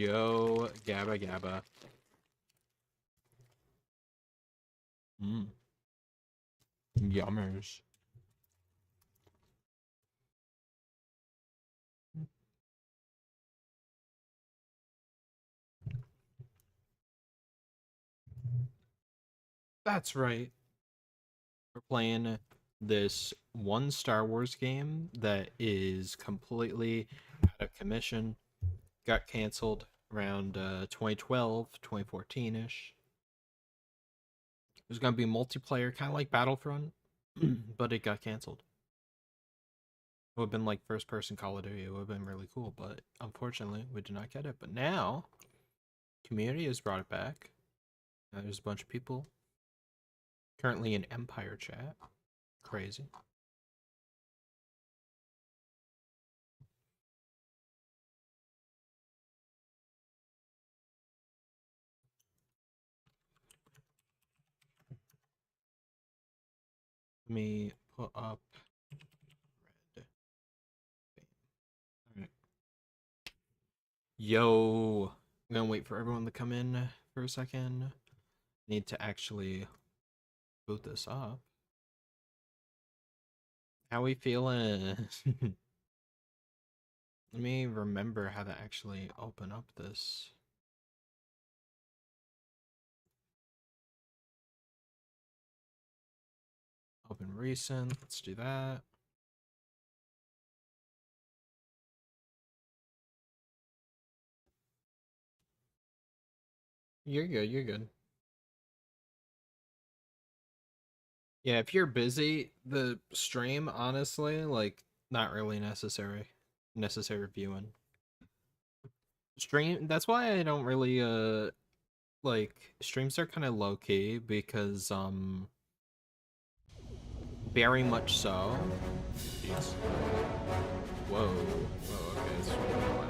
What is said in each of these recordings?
Yo, Gabba Gabba. Yummers. That's right. We're playing this one Star Wars game that is completely out of commission. Got canceled around 2012, 2014-ish. It was going to be multiplayer, kind of like Battlefront, but it got canceled. It would have been like first-person Call of Duty. It would have been really cool, but unfortunately, we did not get it. But now, community has brought it back. Now there's a bunch of people currently in Empire chat. Crazy. Let me put up red. All right. Yo, I'm gonna wait for everyone to come in for a second. Need to actually boot this up. How we feeling? Let me remember how to actually open up this. Open recent, let's do that. You're good, you're good. Yeah, if you're busy, the stream, honestly, like, not really necessary viewing. Stream, that's why I don't really, like, streams are kind of low-key, because, very much so. Jeez. Whoa, okay, it's really loud.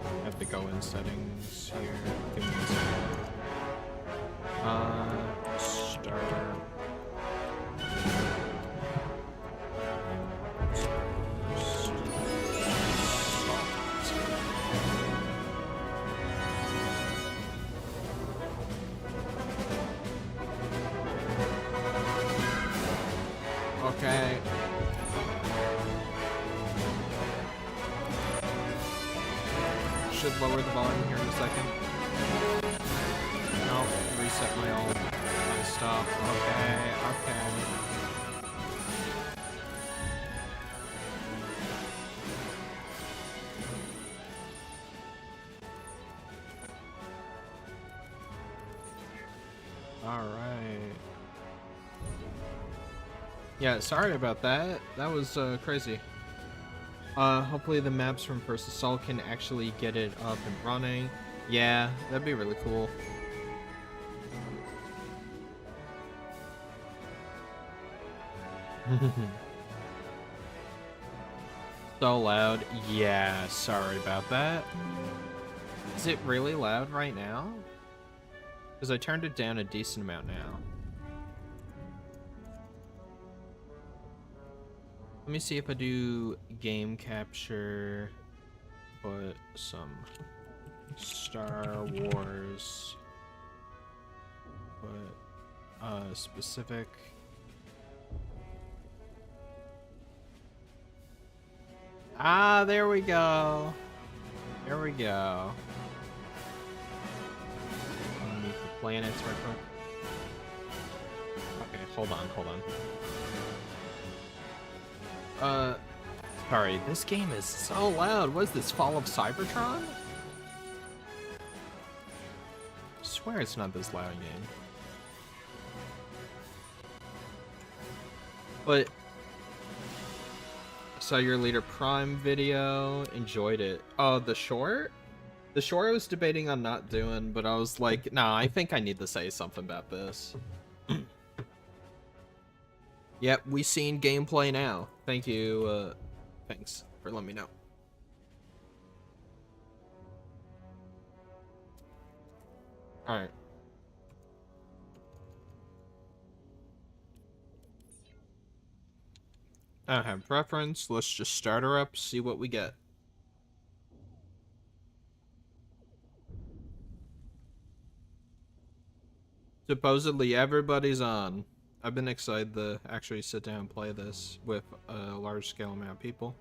I have to go in settings here. Give me a second. Starter. Okay. Should lower the volume here in a second. Nope, reset my stuff. Okay. Alright. Yeah, sorry about that. That was crazy. Hopefully the maps from First Assault can actually get it up and running. Yeah, that'd be really cool. So loud. Yeah, sorry about that. Is it really loud right now? Because I turned it down a decent amount now. Let me see if I do game capture. Put some Star Wars. Put specific. Ah, there we go. There we go. Underneath the planets right quick. Okay, hold on. Sorry, this game is so loud. What is this, Fall of Cybertron? I swear it's not this loud game. But saw your Leader Prime video, enjoyed it. Oh, the short? The short I was debating on not doing, but I was like, nah, I think I need to say something about this. Yep, we seen gameplay now. Thank you, thanks for letting me know. Alright. I don't have preference. Let's just start her up, see what we get. Supposedly everybody's on. I've been excited to actually sit down and play this with a large scale amount of people.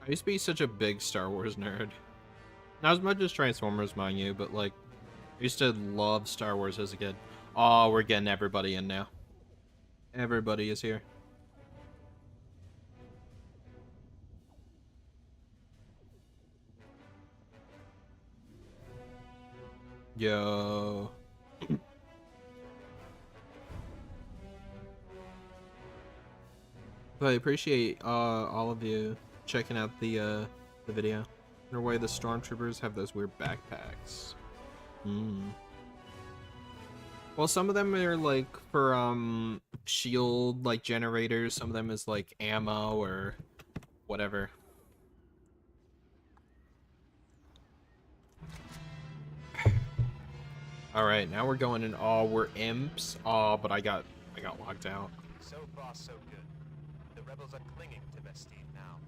I used to be such a big Star Wars nerd. Not as much as Transformers, mind you, but like, I used to love Star Wars as a kid. Oh, we're getting everybody in now. Everybody is here. Yo. But I appreciate all of you checking out the video. No way the stormtroopers have those weird backpacks. Well, some of them are like for shield like generators, some of them is like ammo or whatever. Alright, now we're going in. Oh, we're imps. Oh, but I got locked out. So far, so good. The rebels are clinging to Vestine now.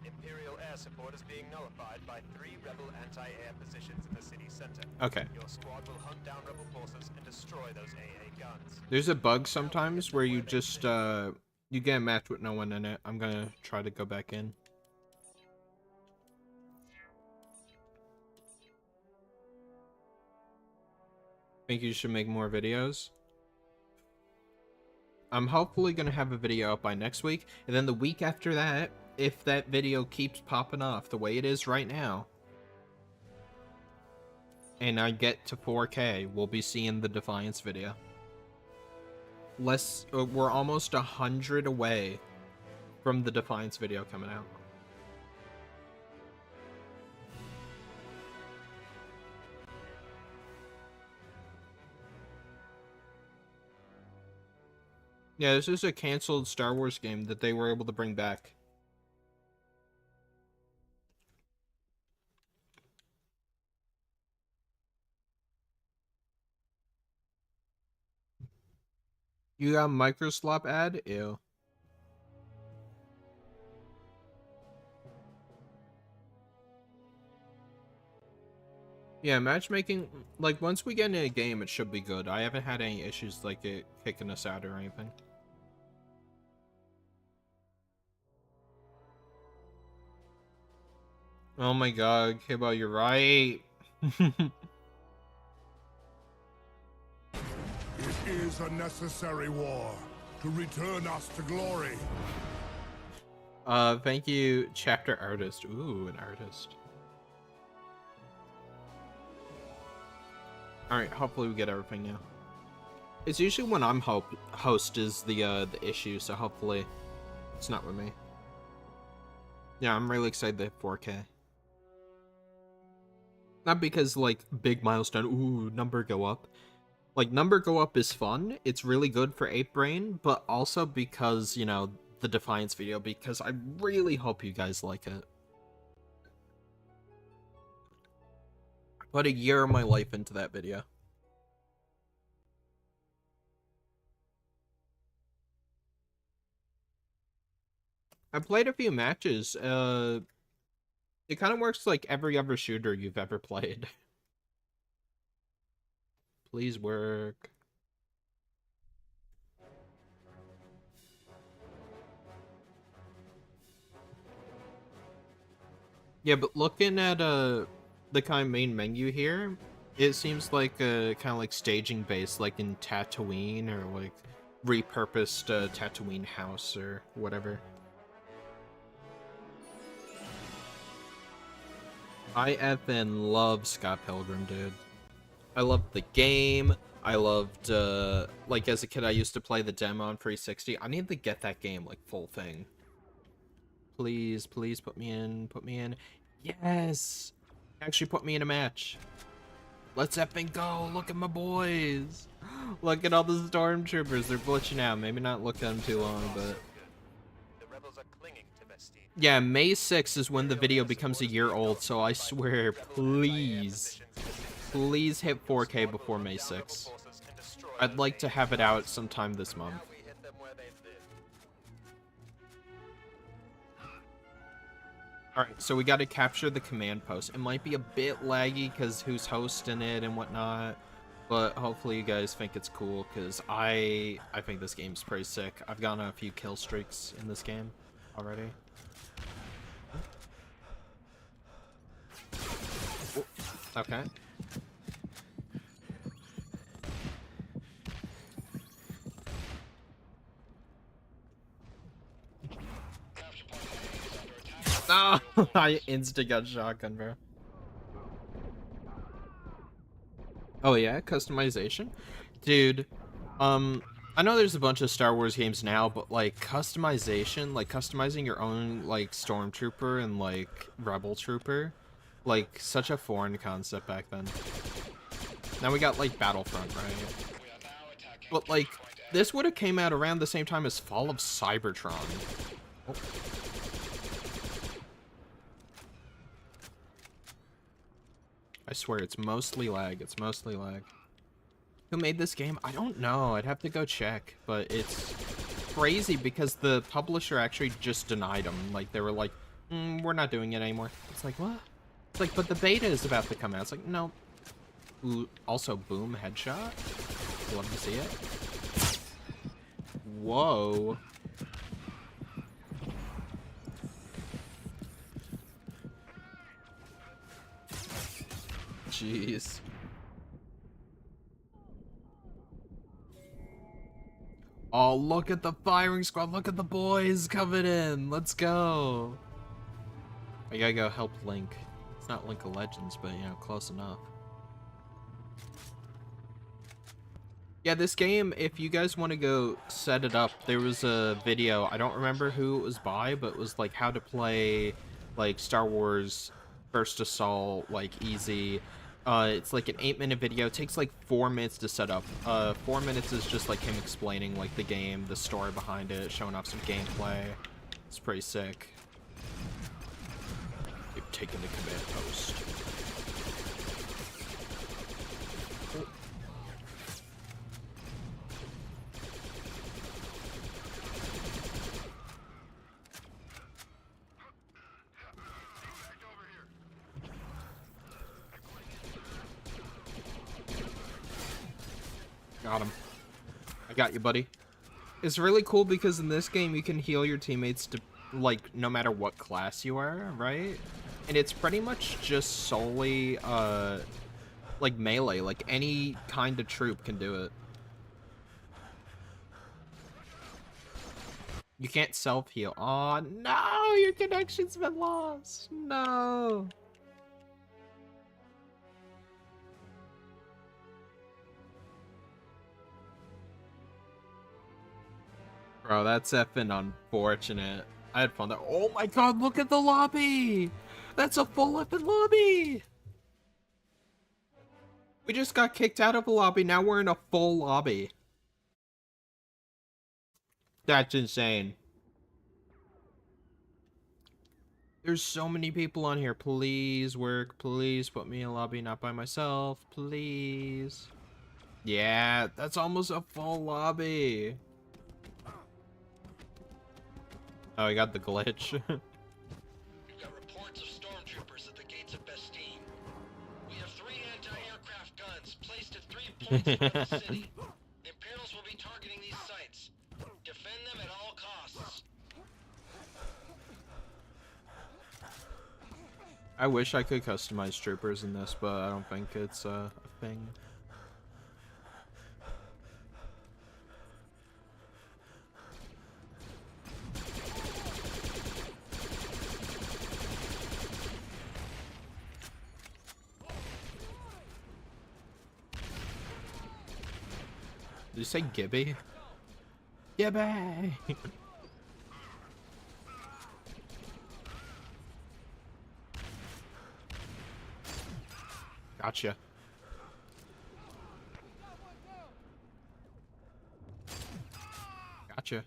Imperial air support is being nullified by 3 rebel anti-air positions in the city center. Okay. Your squad will hunt down rebel forces and destroy those AA guns. There's a bug sometimes where you just you get a match with no one in it. I'm gonna try to go back in. Think you should make more videos? I'm hopefully gonna have a video up by next week, and then the week after that, if that video keeps popping off the way it is right now, and I get to 4K, we'll be seeing the Defiance video. We're almost 100 away from the Defiance video coming out. Yeah, this is a canceled Star Wars game that they were able to bring back. You got a microslop ad? Ew. Yeah, matchmaking, like, once we get in a game, it should be good. I haven't had any issues like it kicking us out or anything. Oh my god, Kibbo, you're right. It is a necessary war to return us to glory. Thank you, chapter artist. Ooh, an artist. Alright, hopefully we get everything now. It's usually when I'm host is the issue, so hopefully it's not with me. Yeah, I'm really excited to hit 4K. Not because, like, big milestone, ooh, number go up. Like, number go up is fun, it's really good for Ape Brain, but also because, you know, the Defiance video, because I really hope you guys like it. I put a year of my life into that video. I played a few matches, it kind of works like every other shooter you've ever played. Please work. Yeah, but looking at the kind of main menu here, it seems like kind of like staging based, like in Tatooine or like repurposed Tatooine house or whatever. I effing love Scott Pilgrim, dude. I loved the game. I loved, like, as a kid, I used to play the demo on 360. I need to get that game, like, full thing. Please, please put me in. Put me in. Yes! Actually put me in a match. Let's effing go. Look at my boys. Look at all the stormtroopers. They're glitching out. Maybe not look at them too long, but... Yeah, May 6th is when the video becomes a year old, so I swear, please, please hit 4K before May 6th. I'd like to have it out sometime this month. Alright, so we got to capture the command post. It might be a bit laggy because who's hosting it and whatnot, but hopefully you guys think it's cool because I think this game's pretty sick. I've gotten a few kill streaks in this game already. Ooh, okay. No, I insta got shotgun, bro. Oh yeah, customization, dude. I know there's a bunch of Star Wars games now, but like customization, like customizing your own like stormtrooper and like rebel trooper, like such a foreign concept back then. Now we got like Battlefront, right? But like this would have came out around the same time as Fall of Cybertron. Oh. I swear, it's mostly lag. It's mostly lag. Who made this game? I don't know. I'd have to go check. But it's crazy because the publisher actually just denied them. Like, they were like, we're not doing it anymore. It's like, what? It's like, but the beta is about to come out. It's like, no. Ooh, also, boom, headshot. Love to see it. Whoa. Jeez. Oh, look at the firing squad. Look at the boys coming in. Let's go. I gotta go help Link. It's not Link of Legends, but, you know, close enough. Yeah, this game, if you guys want to go set it up, there was a video. I don't remember who it was by, but it was like how to play, like, Star Wars First Assault, like, easy. It's like an 8-minute video. It takes like 4 minutes to set up. 4 minutes is just like him explaining like the game, the story behind it, showing off some gameplay. It's pretty sick. They've taken the command post. Oh. Got him. I got you, buddy. It's really cool because in this game you can heal your teammates to, like, no matter what class you are, right? And it's pretty much just solely, like, melee. Like, any kind of troop can do it. You can't self-heal. Aw, no! Your connection's been lost! No! Bro, that's effing unfortunate. I had fun there. Oh my god, look at the lobby! That's a full effing lobby! We just got kicked out of a lobby, now we're in a full lobby. That's insane. There's so many people on here. Please work, please put me in a lobby, not by myself, please. Yeah, that's almost a full lobby. Oh, I got the glitch. We've got reports of stormtroopers at the gates of Bastine. We have 3 anti-aircraft guns placed at 3 points around the city. Imperials will be targeting these sites. Defend them at all costs. I wish I could customize troopers in this, but I don't think it's a thing. Did you say Gibby? Gibby! Gotcha. Gotcha.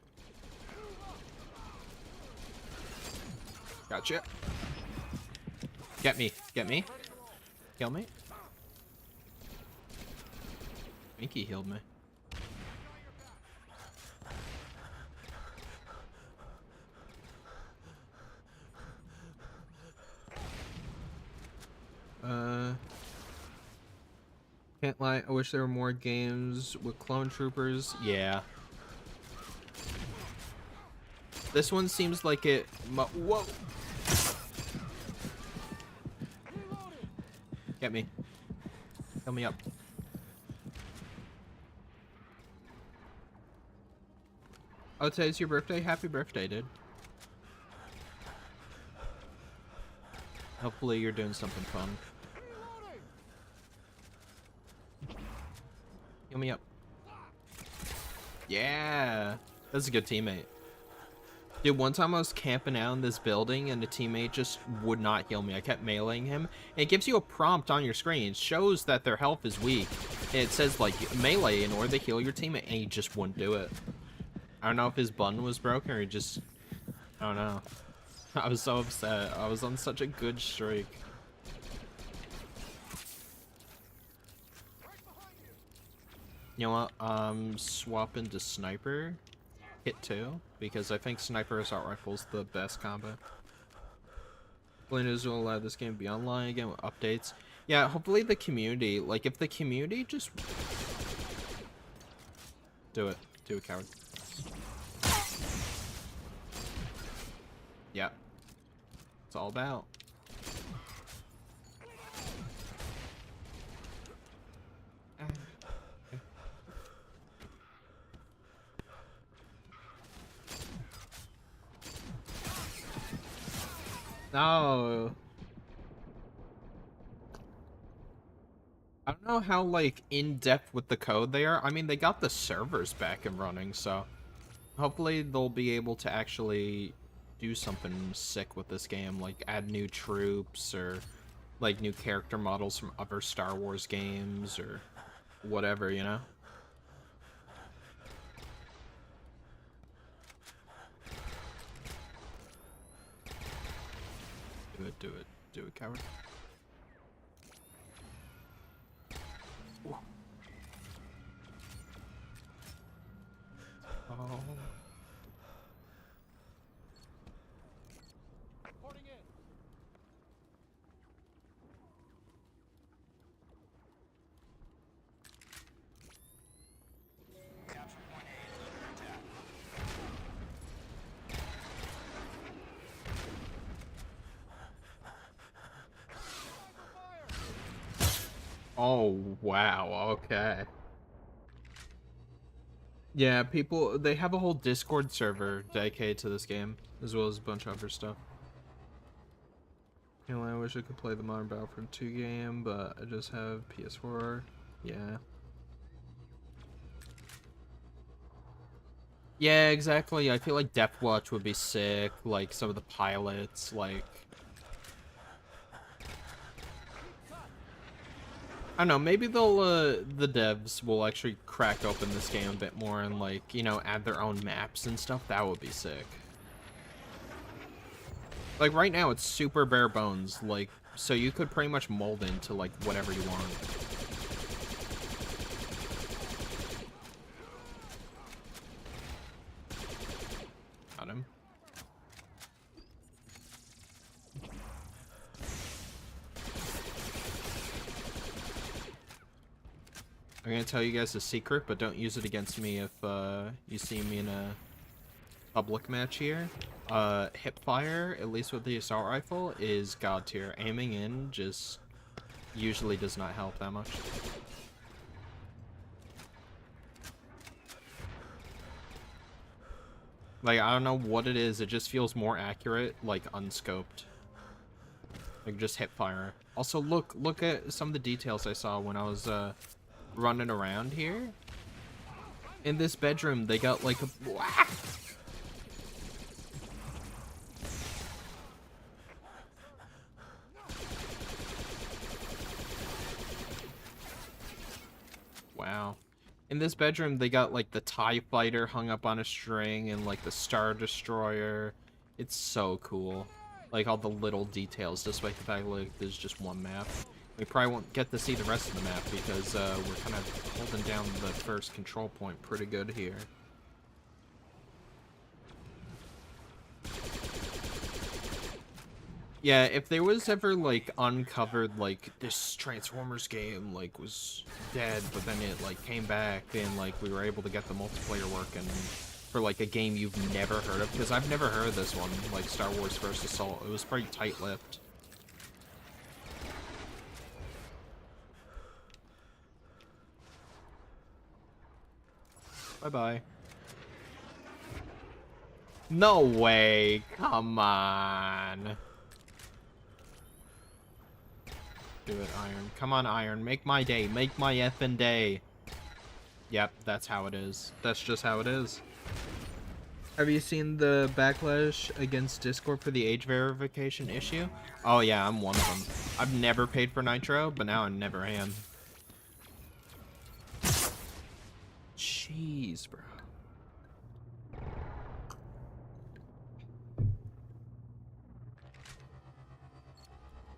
Gotcha. Get me. Get me. Kill me. I think he healed me. Can't lie, I wish there were more games with clone troopers. Yeah. This one seems like it... Whoa! Get me. Fill me up. Oh, today's your birthday? Happy birthday, dude. Hopefully you're doing something fun. Heal me up. Yeah! That's a good teammate. Dude, one time I was camping out in this building and a teammate just would not heal me. I kept meleeing him. And it gives you a prompt on your screen. It shows that their health is weak. And it says, like, melee in order to heal your teammate. And he just wouldn't do it. I don't know if his button was broken or he just... I don't know. I was so upset. I was on such a good streak. You know what? I'm swapping to sniper. Hit 2. Because I think sniper assault rifle's the best combo. Blizzard will allow this game to be online again with updates. Yeah, hopefully the community... Like, if the community just... Do it. Do it, coward. Yeah. It's all about. No. I don't know how, like, in-depth with the code they are. I mean, they got the servers back and running, so... Hopefully they'll be able to actually do something sick with this game, like add new troops or like new character models from other Star Wars games or whatever, you know? Do it, do it, do it, coward. Ooh. Oh. Oh, wow, okay. Yeah, people, they have a whole Discord server dedicated to this game, as well as a bunch of other stuff. You know, I wish I could play the Modern Battlefront 2 game, but I just have PS4. Yeah. Yeah, exactly. I feel like Depth Watch would be sick, like some of the pilots, like... I don't know, maybe they'll, the devs will actually crack open this game a bit more and, like, you know, add their own maps and stuff. That would be sick. Like, right now, it's super bare bones, like, so you could pretty much mold into, like, whatever you want. Got him. I'm gonna tell you guys a secret, but don't use it against me if you see me in a public match here. Hipfire, at least with the assault rifle, is god tier. Aiming in just usually does not help that much. Like, I don't know what it is, it just feels more accurate, like, unscoped. Like, just hipfire. Also, look at some of the details I saw when I was, running around here. In this bedroom, they got like a... Wow. In this bedroom, they got like the TIE Fighter hung up on a string and like the Star Destroyer. It's so cool. Like all the little details, despite the fact like there's just one map. We probably won't get to see the rest of the map because we're kind of holding down the first control point pretty good here. Yeah, if there was ever, like, uncovered, like, this Transformers game, like, was dead, but then it, like, came back, and, like, we were able to get the multiplayer working for, like, a game you've never heard of, because I've never heard of this one, like, Star Wars First Assault. It was pretty tight-lipped. Bye-bye. No way! Come on! Do it, Iron. Come on, Iron. Make my day. Make my effing day. Yep, that's how it is. That's just how it is. Have you seen the backlash against Discord for the age verification issue? Oh yeah, I'm one of them. I've never paid for Nitro, but now I never am. Jeez, bro.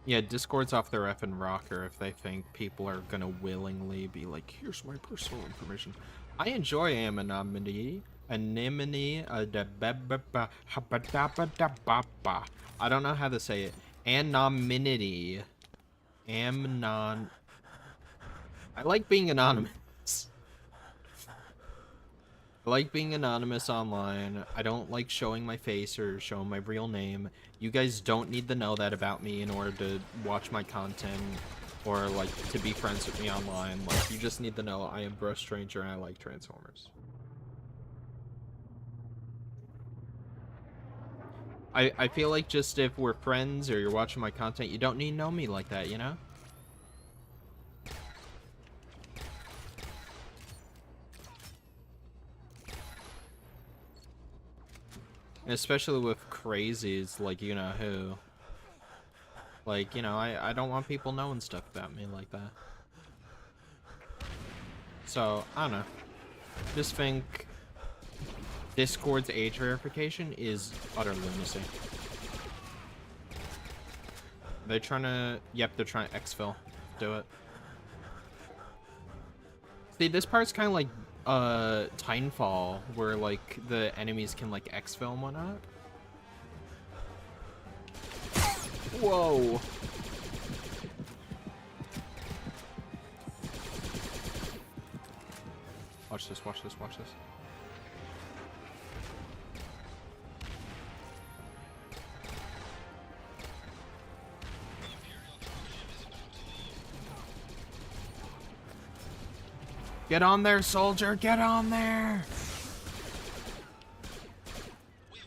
Yeah, Discord's off their effing rocker if they think people are gonna willingly be like, here's my personal information. I enjoy anonymity. I don't know how to say it. Anonymity. I like being anonymous. I like being anonymous online. I don't like showing my face or showing my real name. You guys don't need to know that about me in order to watch my content or, like, to be friends with me online. Like, you just need to know I am Bro Stranger and I like Transformers. I feel like just if we're friends or you're watching my content, you don't need to know me like that, you know? Especially with crazies like you know who. Like, you know, I don't want people knowing stuff about me like that. So, I don't know. Just think Discord's age verification is utter lunacy. They're trying to... Yep, they're trying to exfil. Do it. See, this part's kind of like Titanfall, where, like, the enemies can, like, exfil and whatnot. Whoa! Watch this, watch this, watch this. Get on there, soldier! Get on there!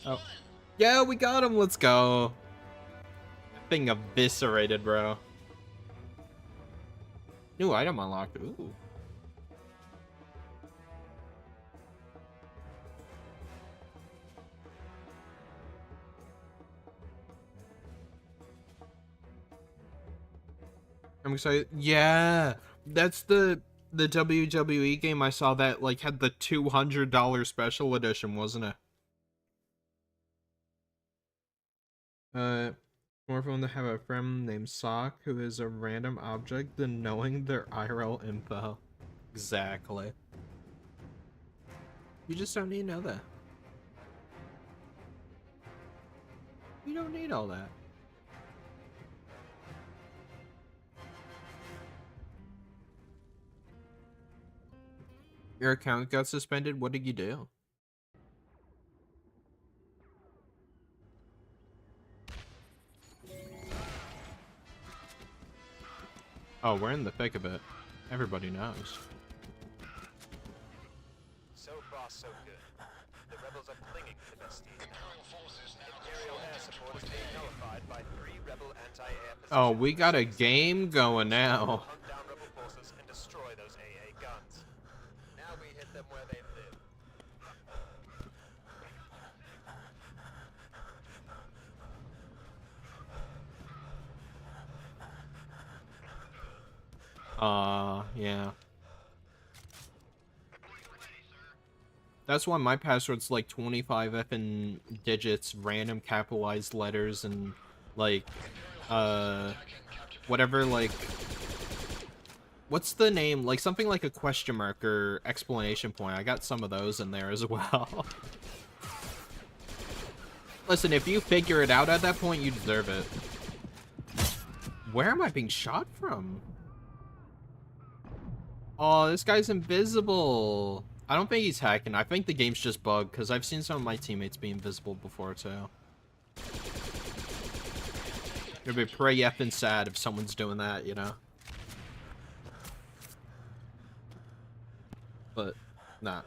Oh. Yeah, we got him! Let's go! Thing eviscerated, bro. New item unlocked. Ooh. I'm excited. Yeah, that's the WWE game I saw that like had the $200 special edition, wasn't it? More fun to have a friend named Sock who is a random object than knowing their IRL info. Exactly. You just don't need to know that. You don't need all that. Your account got suspended? What did you do? Oh, we're in the thick of it. Everybody knows. So far, so good. The rebels are clinging to Bastille. Imperial air support is being nullified by 3 rebel anti-air positions. Oh, we got a game going now. Hunt down rebel forces and destroy those AA guns. Now we hit them where they live. Yeah. That's why my password's like 25 effing digits, random capitalized letters, and like, whatever, like, what's the name? Like something like a question mark or explanation point. I got some of those in there as well. Listen, if you figure it out at that point, you deserve it. Where am I being shot from? Oh, this guy's invisible. I don't think he's hacking. I think the game's just bugged, because I've seen some of my teammates be invisible before, too. It'd be pretty effing sad if someone's doing that, you know? But, nah.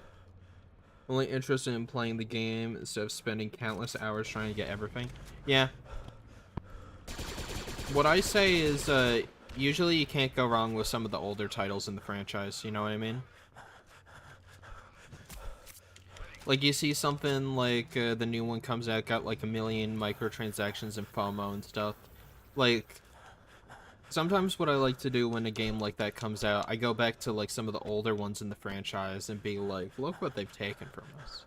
Only interested in playing the game instead of spending countless hours trying to get everything. Yeah. What I say is, usually you can't go wrong with some of the older titles in the franchise, you know what I mean? Like, you see something like, the new one comes out, got like 1 million microtransactions and FOMO and stuff. Like, sometimes what I like to do when a game like that comes out, I go back to like some of the older ones in the franchise and be like, look what they've taken from us.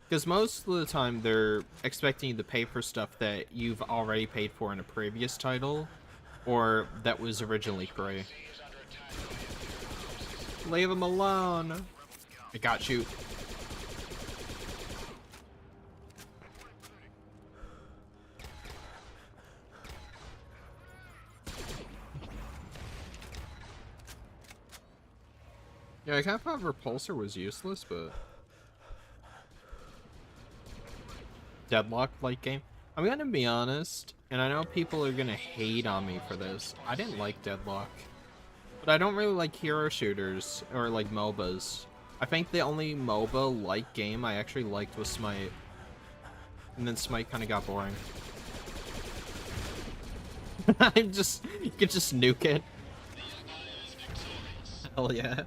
Because most of the time they're expecting you to pay for stuff that you've already paid for in a previous title, or that was originally free. Leave him alone! I got you. Yeah, I kind of thought Repulsor was useless, but... Deadlock-like game? I'm gonna be honest, and I know people are gonna hate on me for this. I didn't like Deadlock. But I don't really like hero shooters, or like MOBAs. I think the only MOBA-like game I actually liked was Smite. And then Smite kind of got boring. I'm just... You could just nuke it. Hell yeah.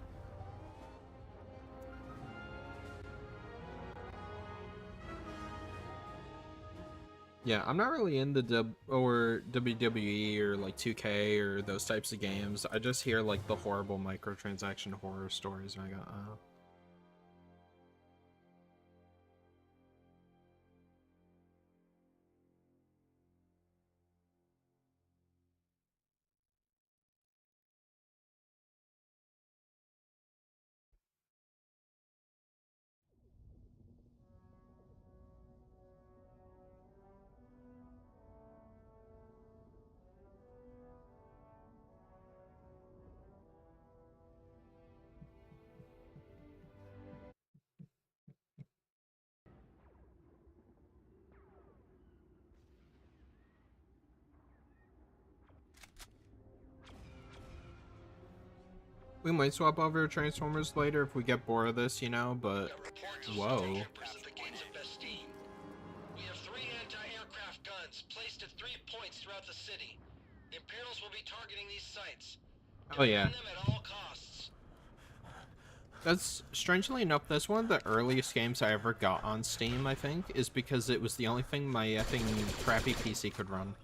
Yeah, I'm not really into WWE or like 2K or those types of games. I just hear like the horrible microtransaction horror stories and I go, oh. We might swap over Transformers later if we get bored of this, you know, but... Whoa. We have 3 anti-aircraft guns placed at 3 points throughout the city. The Imperials will be targeting these sites. Oh yeah. Defend them at all costs. That's, strangely enough, that's one of the earliest games I ever got on Steam, I think, is because it was the only thing my effing crappy PC could run.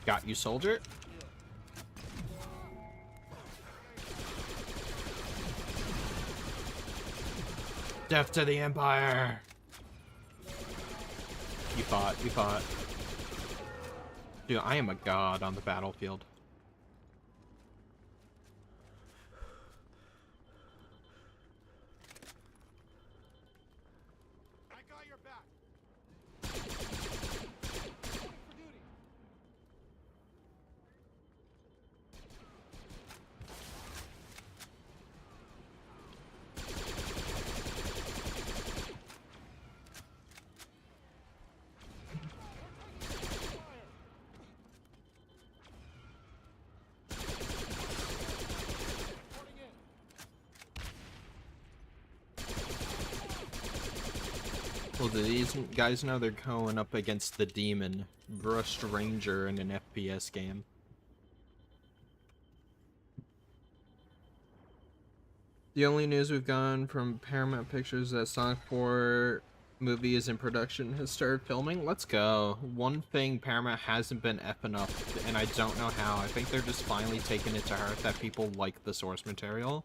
Got you, soldier. Death to the Empire! You fought, you fought. Dude, I am a god on the battlefield. I got your back. Well, do these guys know they're going up against the demon, Brushed Ranger in an FPS game? The only news we've gotten from Paramount Pictures is that Sonic 4 movie is in production, has started filming. Let's go. One thing Paramount hasn't been effing up, and I don't know how. I think they're just finally taking it to heart that people like the source material.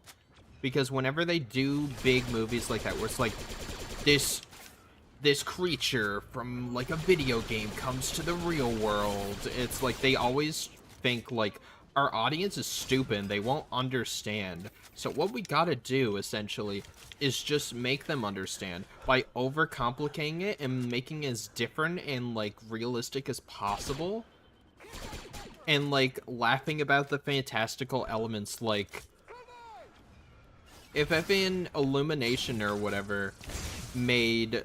Because whenever they do big movies like that, where it's like, this creature from like a video game comes to the real world, it's like they always think like, our audience is stupid. They won't understand. So what we gotta do, essentially, is just make them understand by overcomplicating it and making it as different and, like, realistic as possible. And, like, laughing about the fantastical elements, like... If effing Illumination or whatever made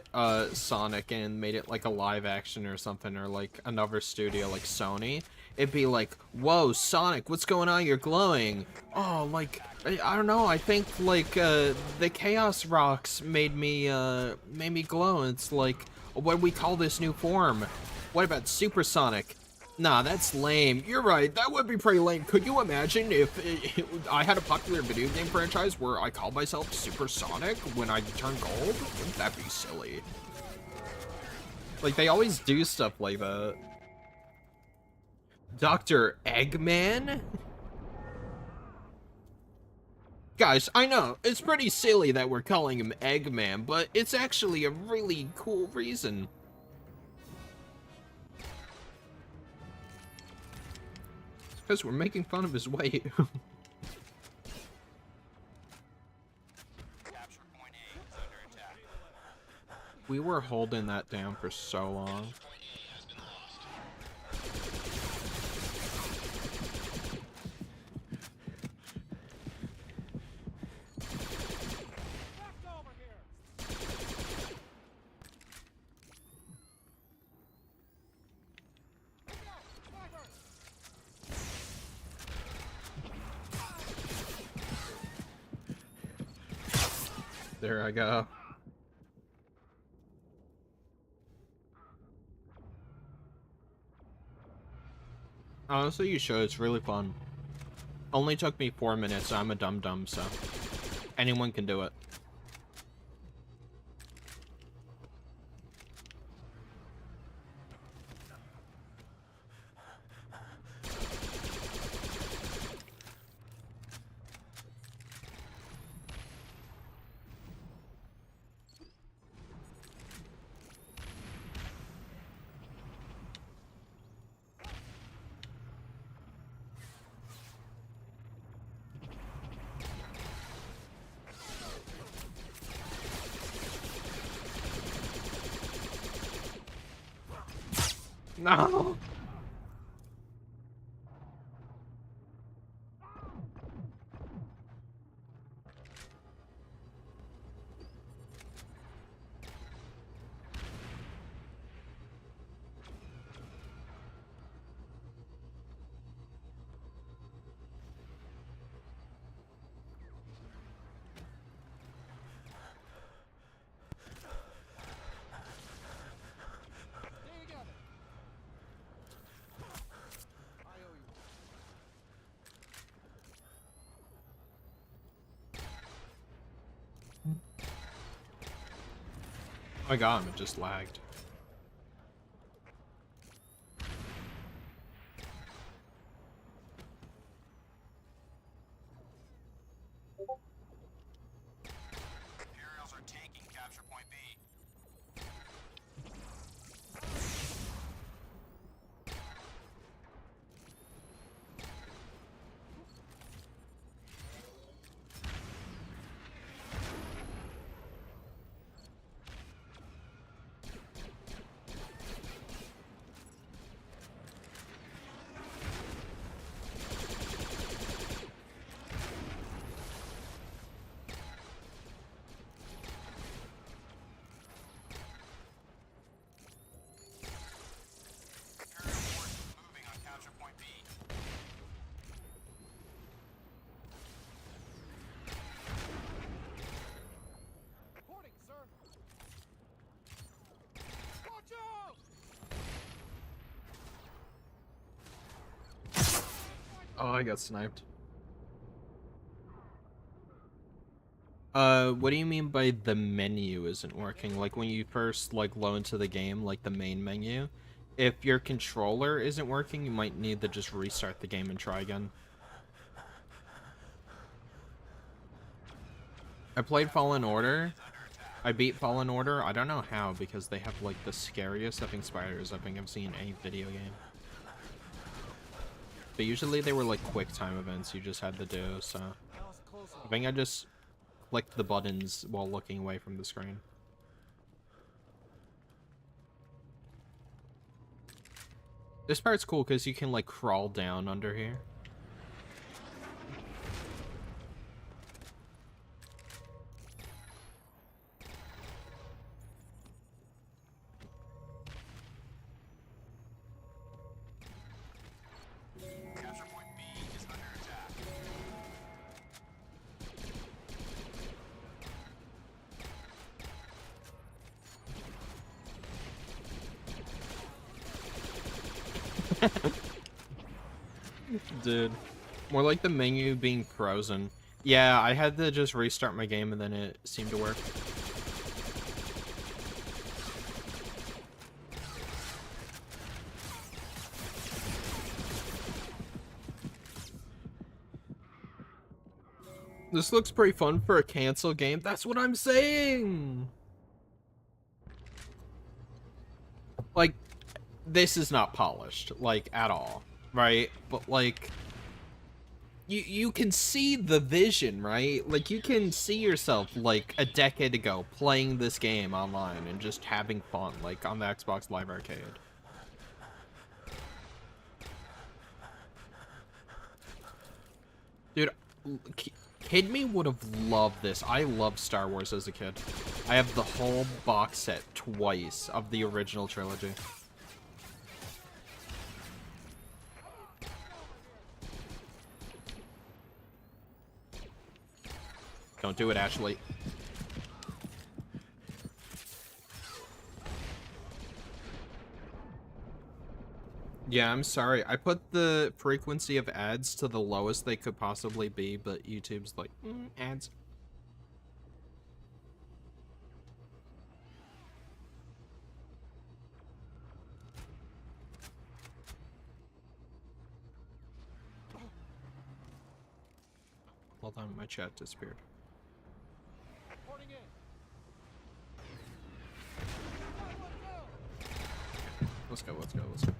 Sonic and made it like a live action or something, or like another studio like Sony, it'd be like, whoa, Sonic, what's going on? You're glowing. Oh, like, I don't know, I think like the Chaos Rocks made me glow. And it's like, what do we call this new form? What about Supersonic? Nah, that's lame. You're right, that would be pretty lame. Could you imagine if I had a popular video game franchise where I called myself Supersonic when I turn gold? Wouldn't that be silly? Like, they always do stuff like that. Dr. Eggman? Guys, I know, it's pretty silly that we're calling him Eggman, but it's actually a really cool reason. Because we're making fun of his weight. Capture point A is under attack. We were holding that down for so long. Point A has been lost. There I go. Honestly, you should. It's really fun. Only took me 4 minutes. I'm a dum-dum, so anyone can do it. No! I got him, it just lagged. Imperials are taking capture point B. Imperial forces moving on capture point B. Reporting, sir. Watch out! Oh, I got sniped. What do you mean by the menu isn't working? Like when you first like load into the game, like the main menu? If your controller isn't working, you might need to just restart the game and try again. I played Fallen Order. I beat Fallen Order. I don't know how, because they have like the scariest effing spiders I think I've seen in any video game. but usually they were like quick time events you just had to do, so I think I just clicked the buttons while looking away from the screen. This part's cool because you can like crawl down under here. Capture point B is under attack. Dude, more like the menu being frozen. Yeah, I had to just restart my game and then it seemed to work. This looks pretty fun for a cancel game. That's what I'm saying! Like, this is not polished, like, at all, right? But, like, you can see the vision, right? Like, you can see yourself, like, a decade ago playing this game online and just having fun, like, on the Xbox Live Arcade. Dude, Kid me would have loved this. I loved Star Wars as a kid. I have the whole box set twice of the original trilogy. Don't do it, Ashley. Yeah, I'm sorry. I put the frequency of ads to the lowest they could possibly be, but YouTube's like, ads. Hold on, my chat disappeared. Let's go, let's go, let's go.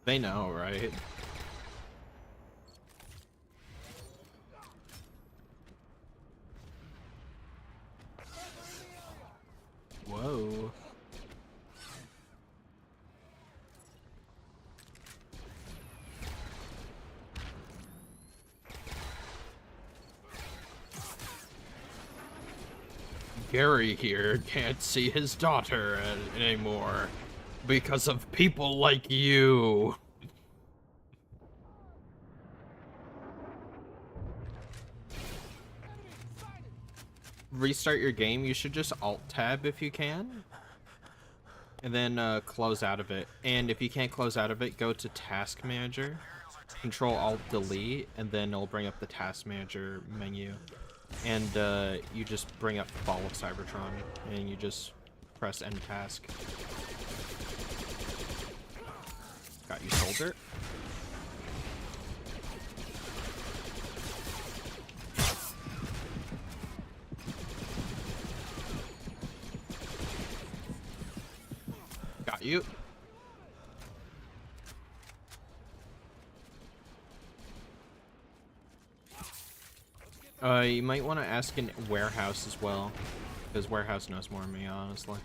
They know, right? Whoa. Gary here can't see his daughter anymore because of people like you. Restart your game. You should just Alt-Tab if you can. And then close out of it. And if you can't close out of it, go to Task Manager. Control-Alt-Delete, and then it'll bring up the Task Manager menu. And you just bring up Fall of Cybertron, and you just press End Task. Got you, soldier. Got you. You might want to ask in Warehouse as well, because Warehouse knows more than me, honestly.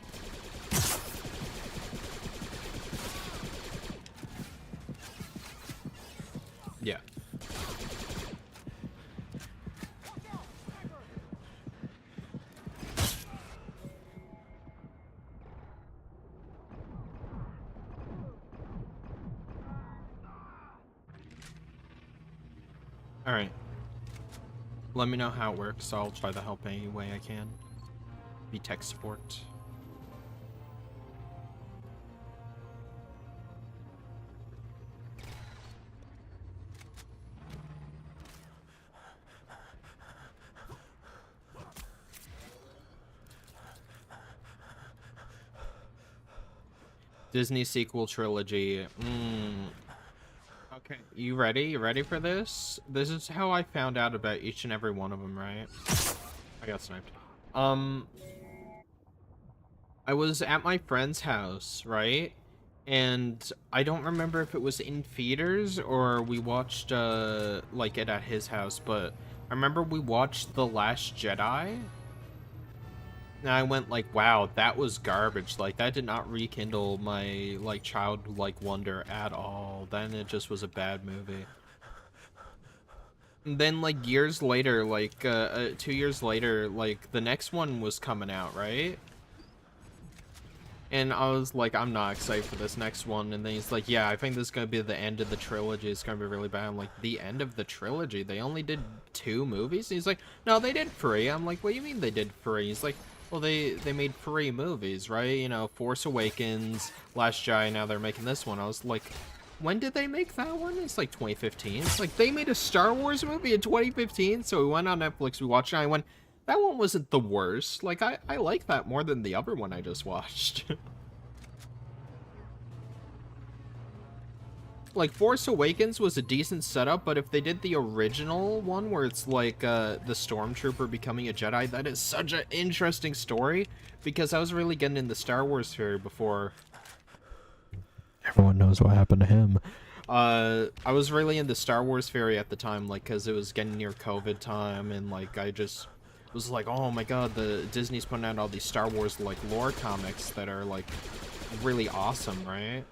Yeah. All right. Let me know how it works. I'll try to help any way I can. Be tech support. Disney sequel trilogy. Okay, you ready? You ready for this? This is how I found out about each and every one of them, right? I got sniped. Um, I was at my friend's house, right? And I don't remember if it was in theaters or we watched like it at his house, but I remember we watched The Last Jedi. And I went like, wow, that was garbage. Like that did not rekindle my like childlike wonder at all. Then it just was a bad movie. And then like years later, like 2 years later, like the next one was coming out, right? And I was like, I'm not excited for this next one. And then he's like, yeah, I think this is going to be the end of the trilogy. It's going to be really bad. I'm like, the end of the trilogy? They only did 2 movies? And he's like, no, they did 3. I'm like, what do you mean they did 3? He's like, well, they made 3 movies, right? You know, Force Awakens, Last Jedi, now they're making this one. I was like, when did they make that one? It's like 2015. It's like, they made a Star Wars movie in 2015? So we went on Netflix, we watched it, and I went, that one wasn't the worst. Like, I like that more than the other one I just watched. Like, Force Awakens was a decent setup, but if they did the original one where it's like the Stormtrooper becoming a Jedi, that is such an interesting story, because I was really getting into Star Wars theory before everyone knows what happened to him. I was really into Star Wars theory at the time, like, because it was getting near COVID time, and like I just was like, oh my god, the Disney's putting out all these Star Wars like lore comics that are like really awesome, right?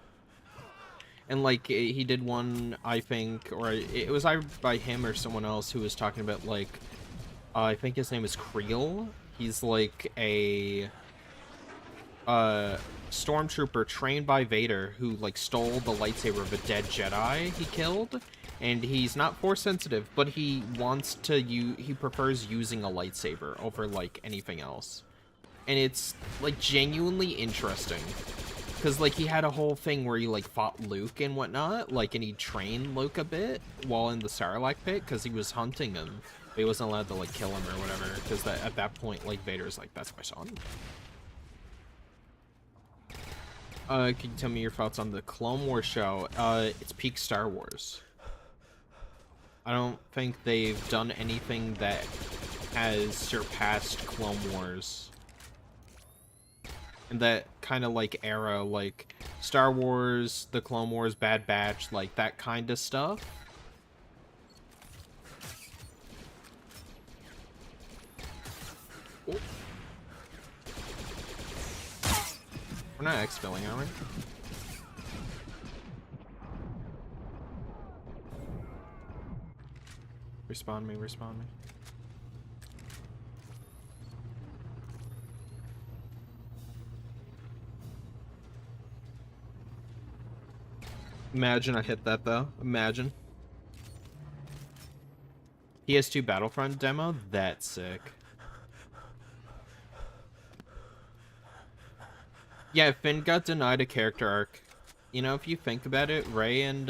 And like he did one, I think, or it was either by him or someone else who was talking about like I think his name is Creel. He's like a stormtrooper trained by Vader who like stole the lightsaber of a dead Jedi he killed, and he's not force sensitive, but he wants to he prefers using a lightsaber over like anything else. And it's like genuinely interesting. Because, like, he had a whole thing where he, like, fought Luke and whatnot, like, and he trained Luke a bit while in the Sarlacc pit, because he was hunting him. But he wasn't allowed to, like, kill him or whatever, because at that point, like, Vader's like, that's my son. Can you tell me your thoughts on the Clone Wars show? It's peak Star Wars. I don't think they've done anything that has surpassed Clone Wars. And that kind of like era, like Star Wars, the Clone Wars, Bad Batch, like that kind of stuff. Oh. We're not exfilling, are we? Respawn me, respawn me. Imagine I hit that, though. Imagine. PS2 Battlefront demo? That's sick. Yeah, Finn got denied a character arc. You know, if you think about it, Rey and,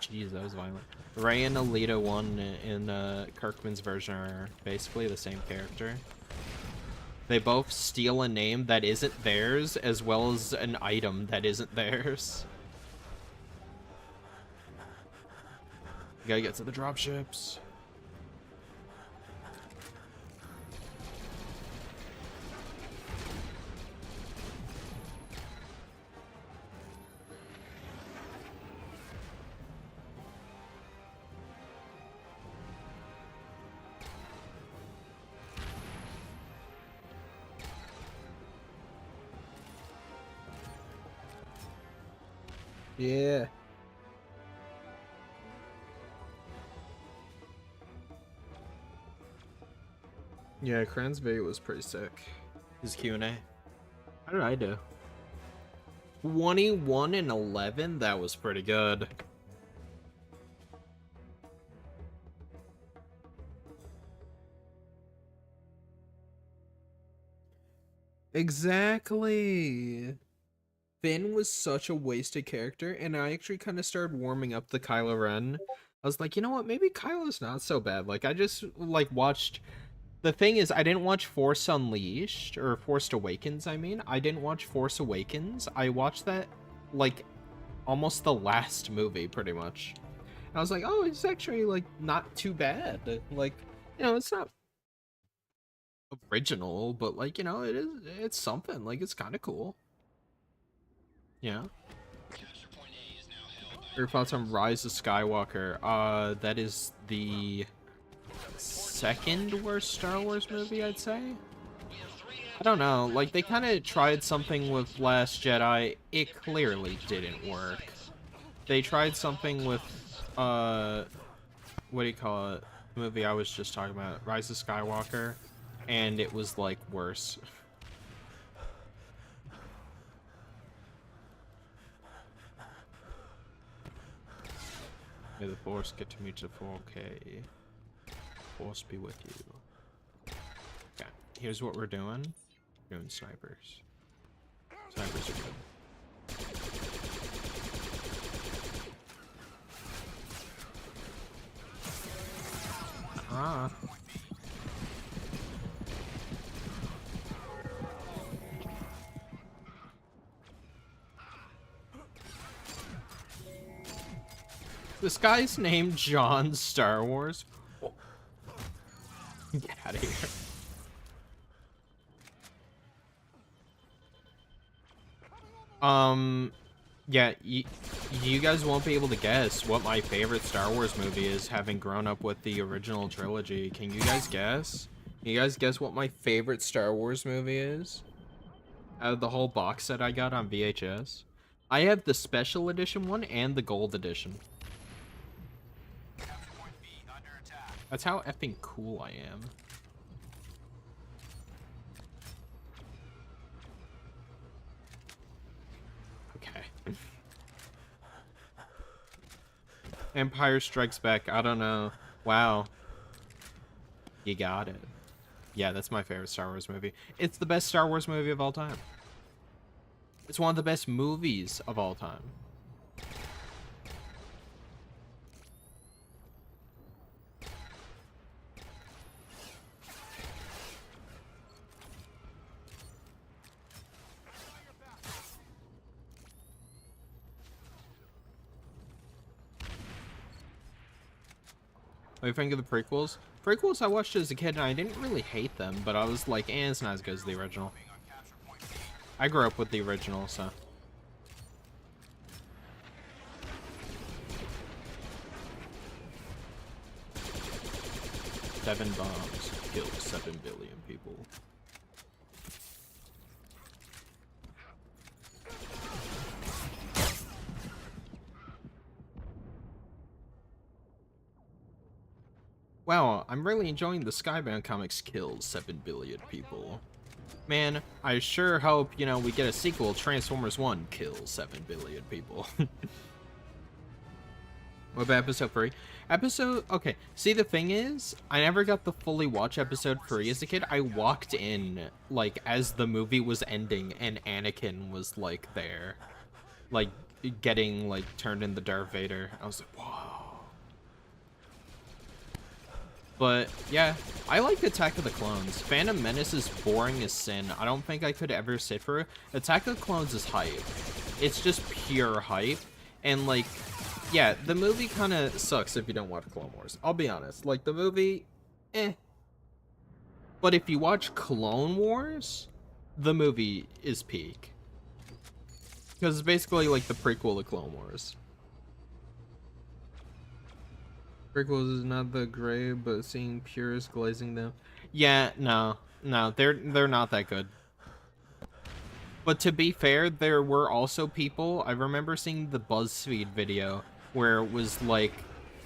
Jeez, that was violent. Rey and Alita 1 in, Kirkman's version are basically the same character. They both steal a name that isn't theirs, as well as an item that isn't theirs. You gotta get to the dropships. Yeah. Yeah, Kran's video was pretty sick. His Q&A. How did I do? 21 and 11? That was pretty good. Exactly. Finn was such a wasted character, and I actually kind of started warming up to Kylo Ren. I was like, you know what, maybe Kylo's not so bad. Like, I just, like, watched... The thing is, I didn't watch Force Unleashed, or Force Awakens, I mean. I didn't watch Force Awakens. I watched that, like, almost the last movie, pretty much. And I was like, oh, it's actually, like, not too bad. Like, you know, it's not original, but like, you know, it's something. Like, it's kind of cool. Yeah. Capture point A is now held. Your thoughts on Rise of Skywalker? That is the second worst Star Wars movie, I'd say. We have 3 I don't know, like, they kind of tried something with Last Jedi. It clearly didn't work. They tried something with, what do you call it? The movie I was just talking about, Rise of Skywalker, and it was, like, worse. May the Force get to meet the 4K. Force be with you. Okay, here's what we're doing. We're doing snipers. Snipers are good. Ah. This guy's named John Star Wars. Oh. Get out of here. Yeah, you guys won't be able to guess what my favorite Star Wars movie is, having grown up with the original trilogy. Can you guys guess? Can you guys guess what my favorite Star Wars movie is? Out of the whole box set I got on VHS. I have the special edition one and the gold edition. That's how effing cool I am. Okay. Empire Strikes Back. I don't know. Wow. You got it. Yeah, that's my favorite Star Wars movie. It's the best Star Wars movie of all time. It's one of the best movies of all time. What do you think of the prequels? Prequels I watched as a kid and I didn't really hate them, but I was like, eh, it's not as good as the original. I grew up with the original, so. Seven bombs killed 7 billion people. Wow, I'm really enjoying the Skybound comics kills 7 billion people. Man, I sure hope, you know, we get a sequel, Transformers 1 kills 7 billion people. What about episode 3? Okay, see, the thing is, I never got to fully watch episode 3 as a kid. I walked in, like, as the movie was ending and Anakin was, like, there. Like, getting, like, turned into Darth Vader. I was like, whoa. But, yeah, I like Attack of the Clones. Phantom Menace is boring as sin. I don't think I could ever sit for it. Attack of the Clones is hype. It's just pure hype. And, like, yeah, the movie kind of sucks if you don't watch Clone Wars. I'll be honest. Like, the movie, eh. But if you watch Clone Wars, the movie is peak. Because it's basically like the prequel to Clone Wars. Prequels is not that great, but seeing purists glazing them. Yeah, no, they're not that good. But to be fair, there were also people, I remember seeing the BuzzFeed video where it was like,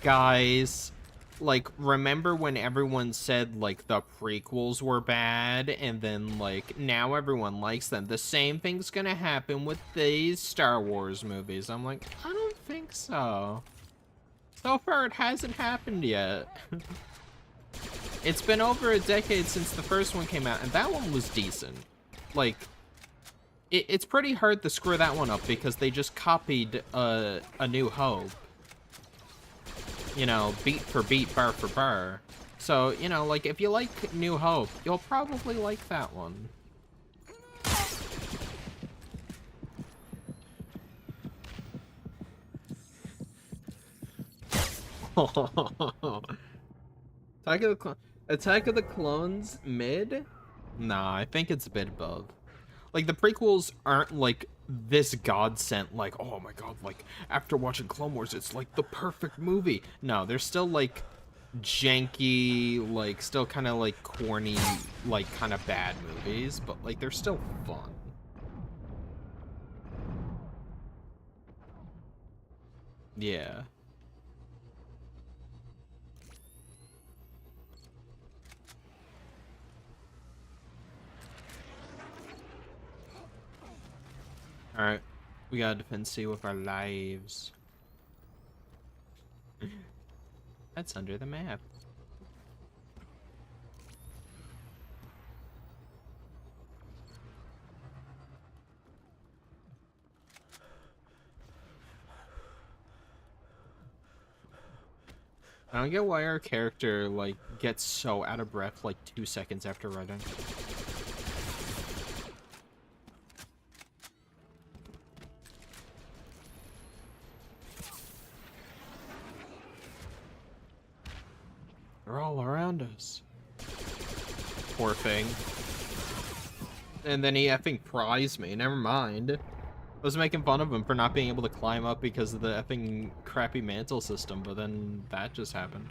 guys, like, remember when everyone said, like, the prequels were bad, and then, like, now everyone likes them? The same thing's gonna happen with these Star Wars movies. I'm like, I don't think so. So far, it hasn't happened yet. It's been over a decade since the first one came out, and that one was decent. Like, it's pretty hard to screw that one up because they just copied A New Hope. You know, beat for beat, bar for bar. So, you know, like, if you like New Hope, you'll probably like that one. Attack of the Clones. Attack of the Clones mid? Nah, I think it's a bit above. Like, the prequels aren't, like, this godsend, like, oh my god, like, after watching Clone Wars, it's, like, the perfect movie. No, they're still, like, janky, like, still kind of, like, corny, like, kind of bad movies, but, like, they're still fun. Yeah. Alright. We gotta defend C with our lives. That's under the map. I don't get why our character, like, gets so out of breath, like, 2 seconds after running. They're all around us. Poor thing. And then he effing prized me. Never mind. I was making fun of him for not being able to climb up because of the effing crappy mantle system, but then that just happened.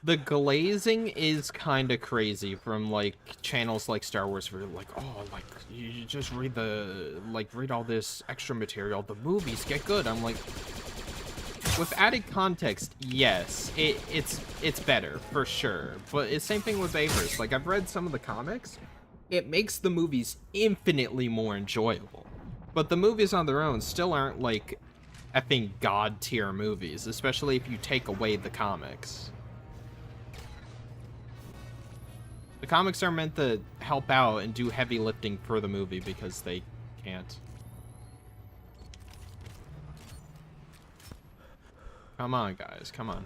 The glazing is kind of crazy from, like, channels like Star Wars where you're like, oh, like, you just read the, like, read all this extra material, the movies get good. I'm like, with added context, yes, it's better, for sure. But it's same thing with Avers. Like, I've read some of the comics. It makes the movies infinitely more enjoyable. But the movies on their own still aren't, like, effing god-tier movies, especially if you take away the comics. The comics are meant to help out and do heavy lifting for the movie because they can't. Come on, guys. Come on.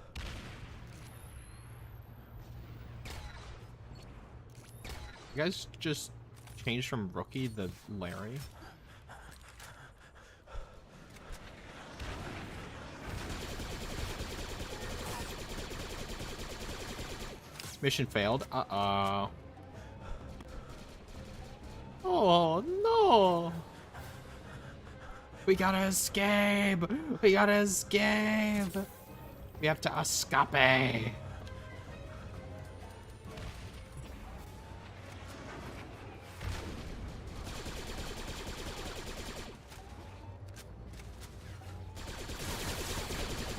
You guys just changed from Rookie to Larry? Mission failed. Uh-oh. Oh, no. We gotta escape. We gotta escape. We have to escape. Come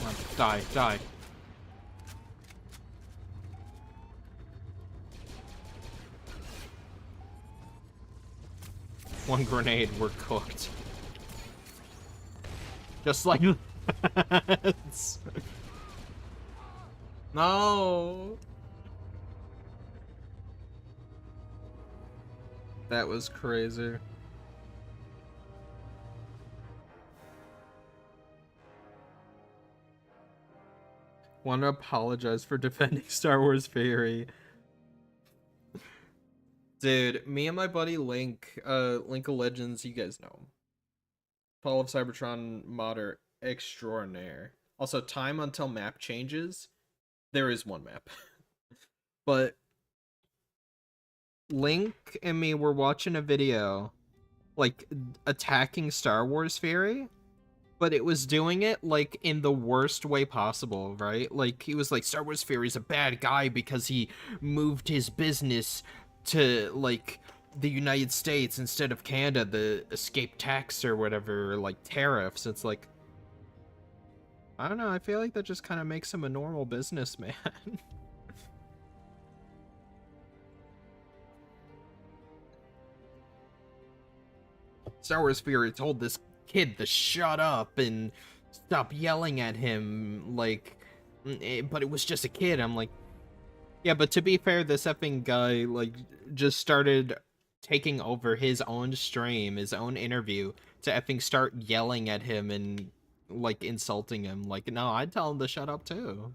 on, die, die. One grenade, we're cooked. Just like that. No. That was crazy. Want to apologize for defending Star Wars Theory. Dude, me and my buddy Link, Link of Legends, you guys know him. Fall of Cybertron modder extraordinaire. Also, time until map changes. There is one map. But Link and me were watching a video, like, attacking Star Wars Theory, but it was doing it, like, in the worst way possible, right? Like, he was like, Star Wars Theory's a bad guy because he moved his business to, like, the United States instead of Canada, the escape tax or whatever, like, tariffs. It's like, I don't know, I feel like that just kind of makes him a normal businessman. Star Wars Fury told this kid to shut up and stop yelling at him, like, but it was just a kid. I'm like, yeah, but to be fair, this effing guy, like, just started taking over his own stream, his own interview, to effing start yelling at him and, like, insulting him. Like, no, I'd tell him to shut up, too.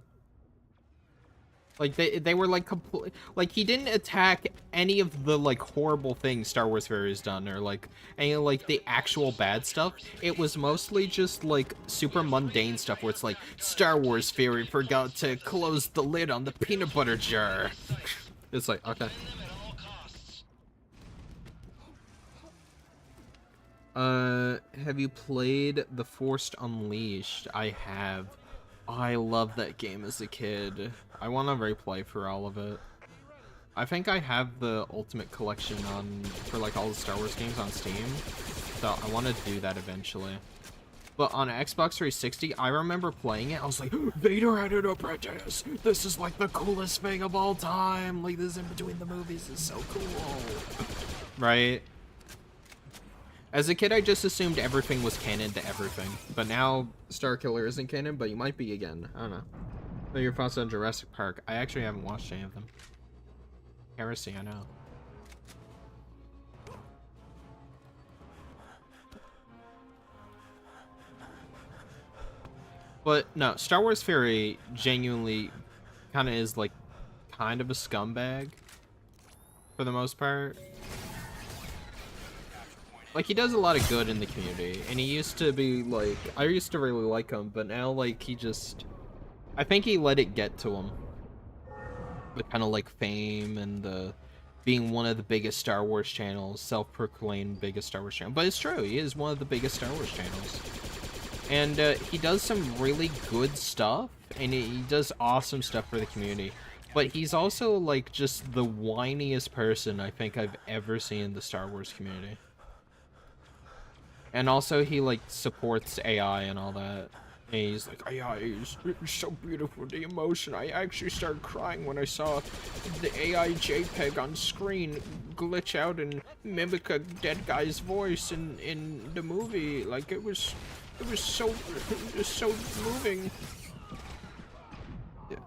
Like they were like complete, like he didn't attack any of the like horrible things Star Wars Theory has done, or like any of, like the actual bad stuff. It was mostly just like super mundane stuff where it's like Star Wars Theory forgot to close the lid on the peanut butter jar. It's like, okay. Defend them at all costs. Have you played The Force Unleashed? I have. I loved that game as a kid. I want to replay for all of it. I think I have the Ultimate Collection for like all the Star Wars games on Steam, so I want to do that eventually. But on Xbox 360, I remember playing it, I was like, Vader had an apprentice! This is like the coolest thing of all time! Like, this in between the movies is so cool! Right? As a kid, I just assumed everything was canon to everything. But now, Starkiller isn't canon, but you might be again. I don't know. But your thoughts on Jurassic Park? I actually haven't watched any of them. Heresy, I know. But no, Star Wars Theory genuinely kind of is like kind of a scumbag for the most part. Like, he does a lot of good in the community, and he used to be like, I used to really like him, but now like he just, I think he let it get to him. The kind of like fame and the being one of the biggest Star Wars channels, self-proclaimed biggest Star Wars channel. But it's true, he is one of the biggest Star Wars channels. And he does some really good stuff, and he does awesome stuff for the community. But he's also, like, just the whiniest person I think I've ever seen in the Star Wars community. And also, he, like, supports AI and all that. And he's like, AI is so beautiful, the emotion. I actually started crying when I saw the AI JPEG on screen glitch out and mimic a dead guy's voice in the movie. Like, it was so moving. Yeah.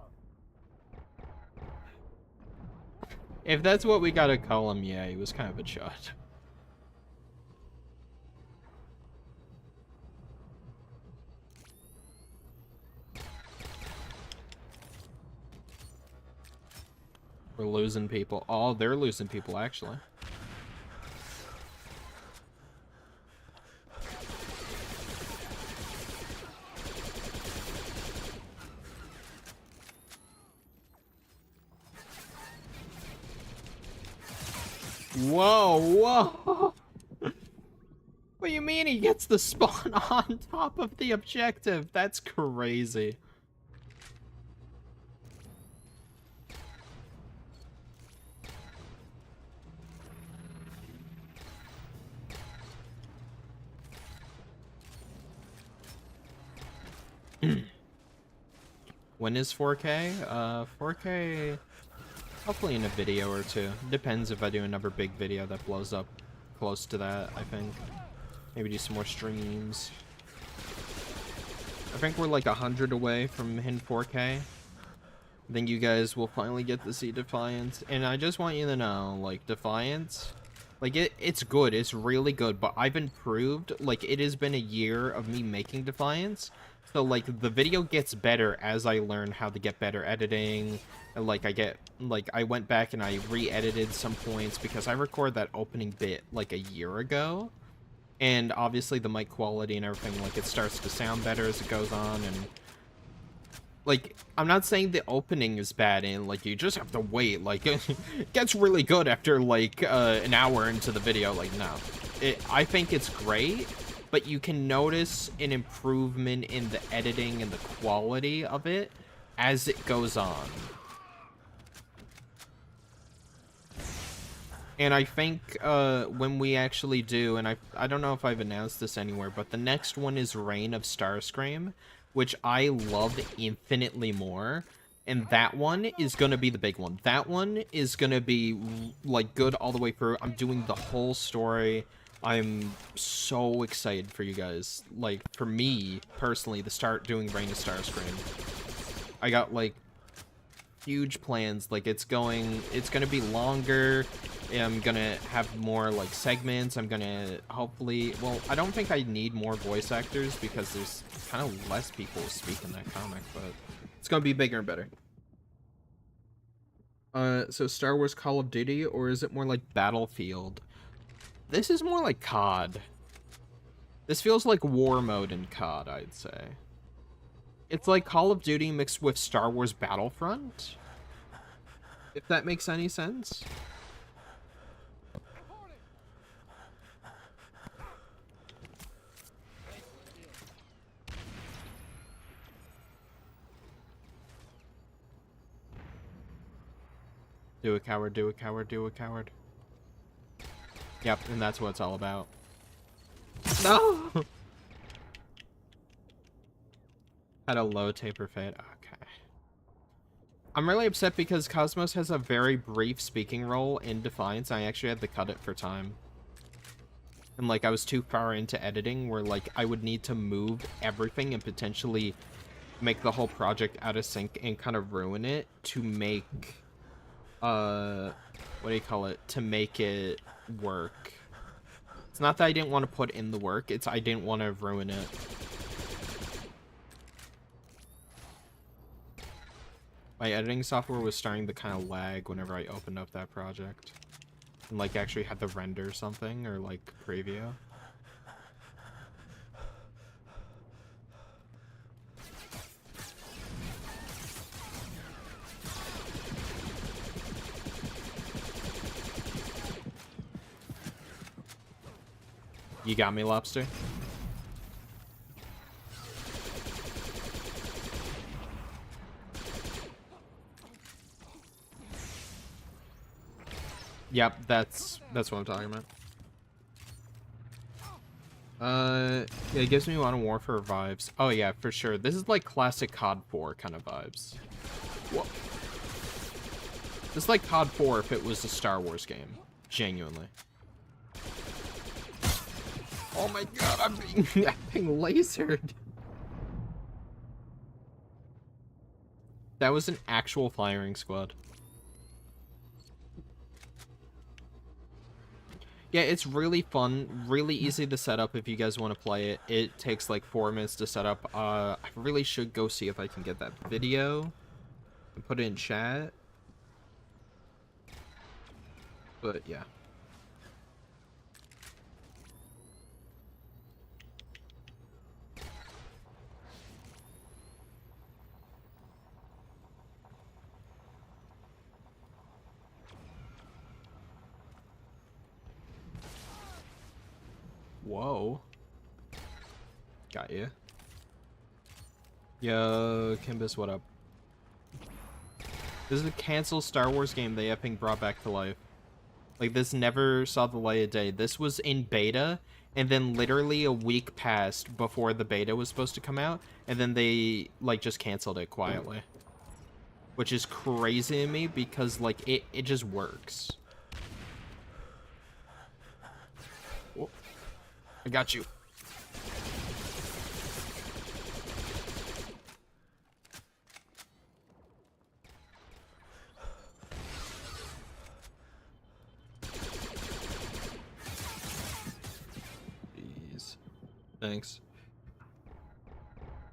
If that's what we gotta call him, yeah, he was kind of a chud. We're losing people. Oh, they're losing people, actually. Whoa, whoa! What do you mean he gets the spawn on top of the objective? That's crazy. When is 4K? 4K... hopefully in a video or two. Depends if I do another big video that blows up close to that, I think. Maybe do some more streams. I think we're like 100 away from hitting 4K. Then you guys will finally get to see Defiance. And I just want you to know, like, Defiance, like, it's good. It's really good. But I've improved. Like, it has been a year of me making Defiance. So, like, the video gets better as I learn how to get better editing. And, like, I went back and I re-edited some points because I recorded that opening bit, like, a year ago. And obviously the mic quality and everything, like, it starts to sound better as it goes on. And, like, I'm not saying the opening is bad and, like, you just have to wait. Like, it gets really good after, like, an hour into the video. Like, no. I think it's great. But you can notice an improvement in the editing and the quality of it as it goes on. And I think when we actually do, and I don't know if I've announced this anywhere, but the next one is Reign of Starscream, which I love infinitely more. And that one is going to be the big one. That one is going to be, like, good all the way through. I'm doing the whole story. I'm so excited for you guys. Like, for me, personally, to start doing Reign of Starscream. I got, like, huge plans. Like, it's gonna be longer. I'm gonna have more, like, segments. I'm gonna, hopefully... Well, I don't think I need more voice actors because there's kind of less people who speak in that comic, but it's gonna be bigger and better. So Star Wars Call of Duty, or is it more like Battlefield? This is more like COD. This feels like war mode in COD, I'd say. It's like Call of Duty mixed with Star Wars Battlefront, if that makes any sense. Do a coward, do a coward, do a coward. Yep, and that's what it's all about. No! Had a low taper fade. Okay. I'm really upset because Cosmos has a very brief speaking role in Defiance. I actually had to cut it for time. And, like, I was too far into editing where, like, I would need to move everything and potentially make the whole project out of sync and kind of ruin it to make... what do you call it? To make it work. It's not that I didn't want to put in the work, it's I didn't want to ruin it. My editing software was starting to kind of lag whenever I opened up that project. And, like, actually had to render something or, like, preview. You got me, Lobster? Yep, that's what I'm talking about. Yeah, it gives me Modern Warfare vibes. Oh yeah, for sure. This is like classic COD 4 kind of vibes. What? This is like COD 4 if it was a Star Wars game. Genuinely. Oh my god, I'm being lasered. That was an actual firing squad. Yeah, it's really fun, really easy to set up if you guys want to play it. It takes like 4 minutes to set up. I really should go see if I can get that video and put it in chat. But yeah. Whoa. Got you. Yo, Kimbus, what up? This is a canceled Star Wars game they effing brought back to life. Like, this never saw the light of day. This was in beta, and then literally a week passed before the beta was supposed to come out, and then they, like, just canceled it quietly. Which is crazy to me, because, like, it just works. Whoa. I got you. Jeez. Thanks.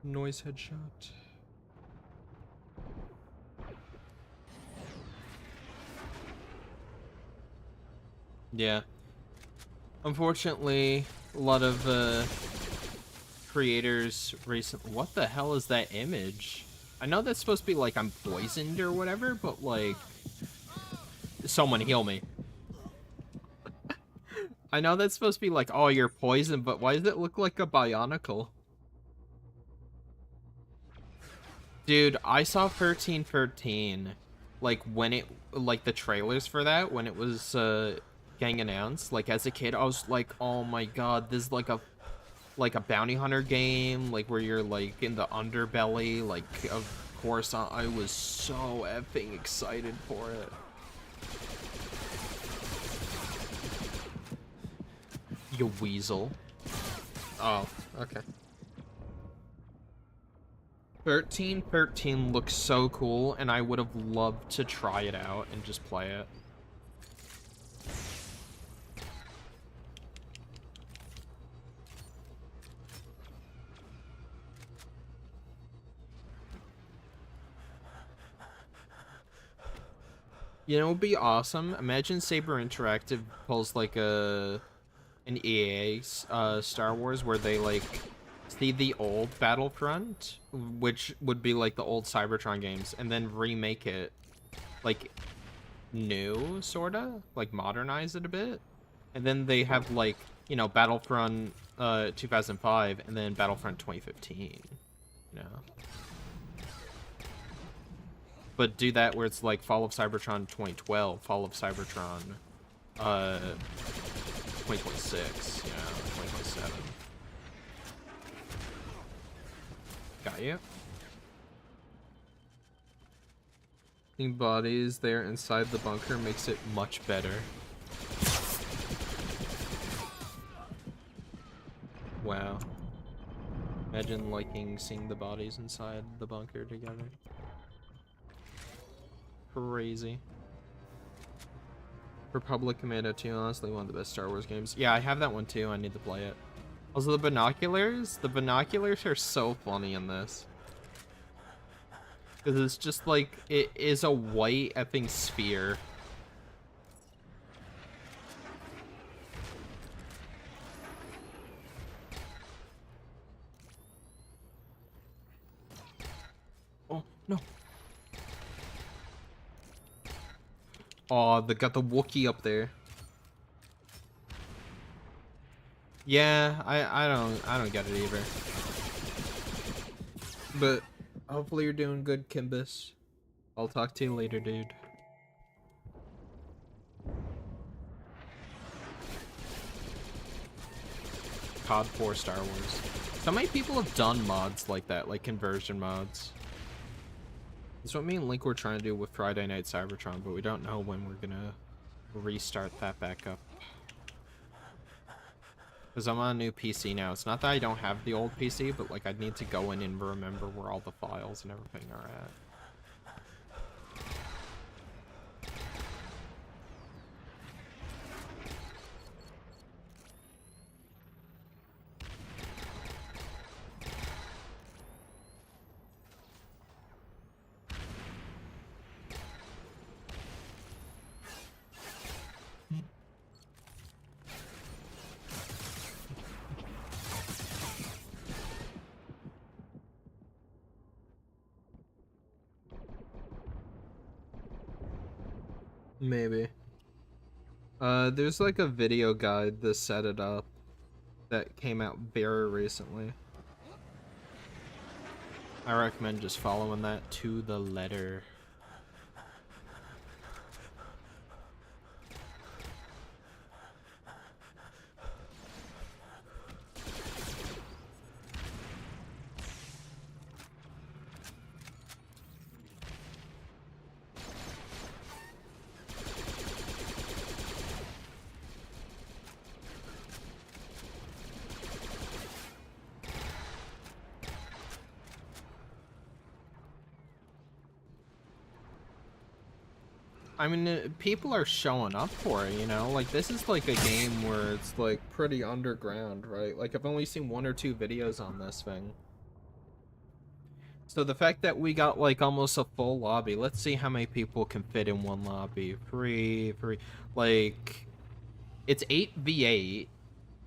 Noise headshot. Yeah. Unfortunately, a lot of creators recently... What the hell is that image? I know that's supposed to be like I'm poisoned or whatever, but like... Someone heal me. I know that's supposed to be like, oh, you're poisoned, but why does it look like a Bionicle? Dude, I saw 1313, like, when it... Like, the trailers for that, when it was, getting announced. Like, as a kid, I was like, oh my god, this is like a bounty hunter game, like, where you're, like, in the underbelly, like, of course, I was so effing excited for it. You weasel. Oh, okay. 1313 looks so cool, and I would have loved to try it out and just play it. You know, it'd be awesome. Imagine Saber Interactive pulls like an EA Star Wars where they like see the old Battlefront, which would be like the old Cybertron games, and then remake it like new, sorta, like modernize it a bit, and then they have like, you know, Battlefront 2005 and then Battlefront 2015, you know. But do that where it's like Fall of Cybertron 2012, Fall of Cybertron 2026, you know, 2027. Got you. Seeing bodies there inside the bunker makes it much better. Wow. Imagine liking seeing the bodies inside the bunker together. Crazy. Republic Commando 2, honestly one of the best Star Wars games. Yeah, I have that one too, I need to play it. Also the binoculars are so funny in this. Because it's just like, it is a white effing sphere. Oh, no. Oh, they got the Wookiee up there. Yeah, I don't get it either. But hopefully you're doing good, Kimbus. I'll talk to you later, dude. COD 4 Star Wars. So many people have done mods like that, like conversion mods. That's what me and Link were trying to do with Friday Night Cybertron, but we don't know when we're gonna restart that back up. Because I'm on a new PC now. It's not that I don't have the old PC, but like I need to go in and remember where all the files and everything are at. Maybe. There's like a video guide to set it up that came out very recently. I recommend just following that to the letter. I mean, people are showing up for it, you know? Like, this is like a game where it's, like, pretty underground, right? Like, I've only seen 1 or 2 videos on this thing. So the fact that we got, like, almost a full lobby, let's see how many people can fit in one lobby. Free. Like, it's 8v8.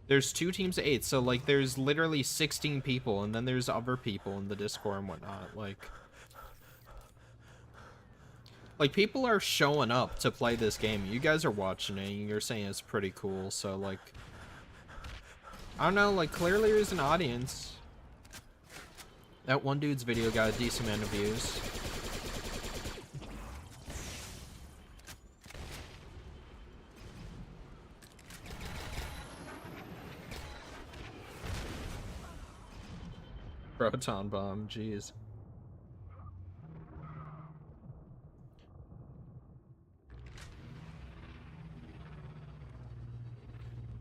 There's 2 teams of 8, so, like, there's literally 16 people, and then there's other people in the Discord and whatnot, like... Like, people are showing up to play this game. You guys are watching it, and you're saying it's pretty cool, so, like... I don't know, like, clearly there's an audience. That one dude's video got a decent amount of views. Proton bomb, jeez.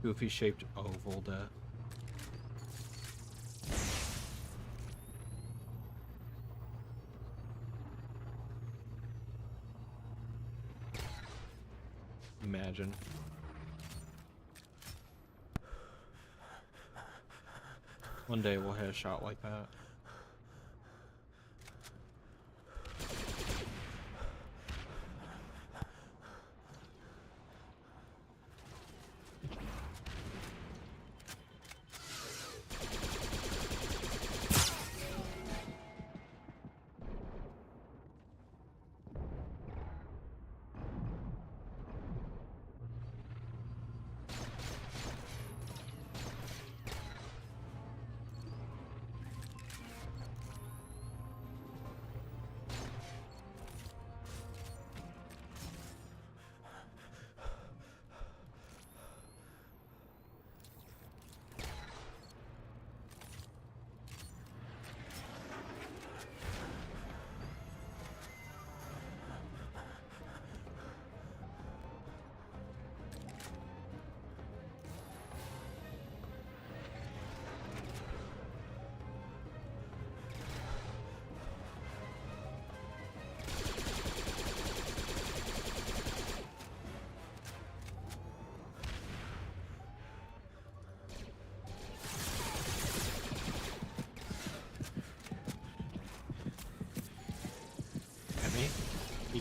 Goofy shaped oval death. Imagine. One day we'll hit a shot like that.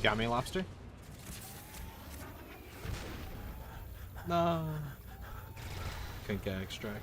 got me, lobster? No. Couldn't get extract.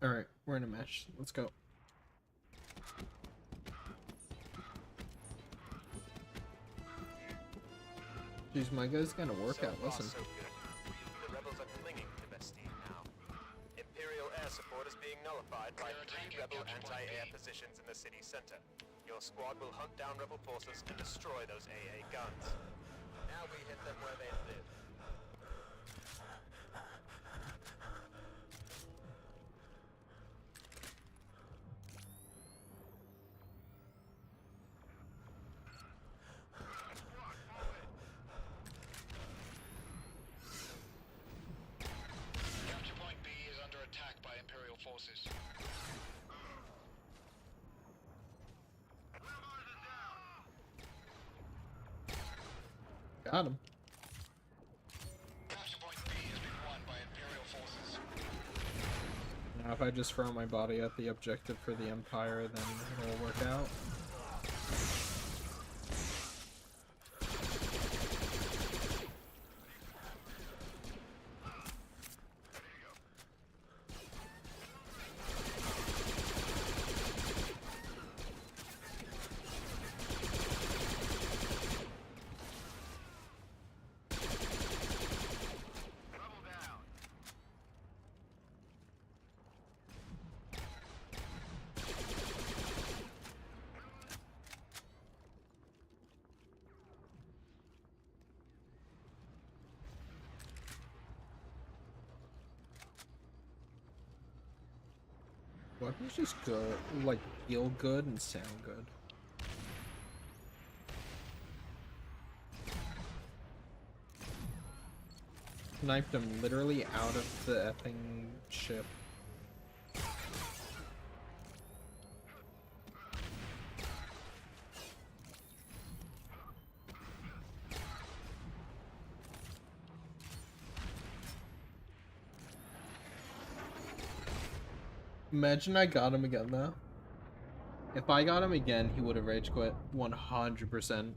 Alright, we're in a match. Let's go. Jeez, my guy's got a workout. So far, Listen. so good. The rebels are clinging to Bastille now. Imperial air support is being nullified by 3 rebel anti-air positions in the city center. Your squad will hunt down rebel forces and destroy those AA guns. Now we hit them where they live. Capture point B is under attack by Imperial forces. Got him. Capture point B has been won by Imperial forces. Now, if I just throw my body at the objective for the Empire, then it'll work out. Weapons just go, like, feel good and sound good. Knifed him literally out of the effing ship. Imagine I got him again though. If I got him again, he would have rage quit 100%.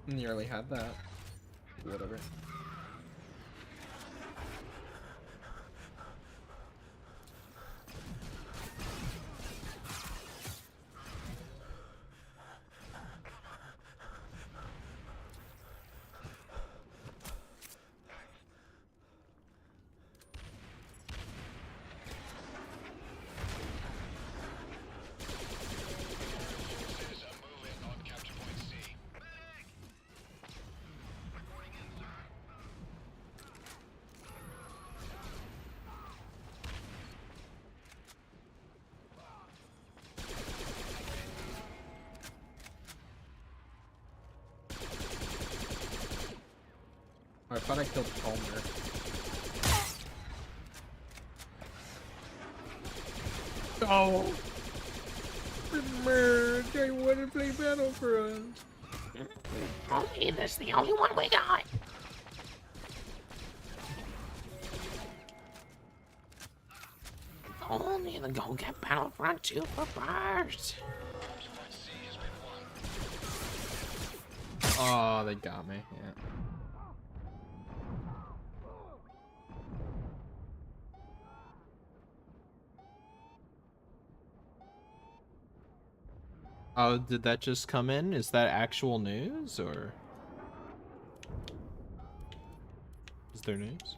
You already had that. Whatever. Oh, I thought I killed Palmer. Oh! Merge! I want to play Battlefront! Only this the only one we got. Only the go get Battlefront 2 for first. Oh, they got me, yeah. Oh, did that just come in? Is that actual news, or is there news?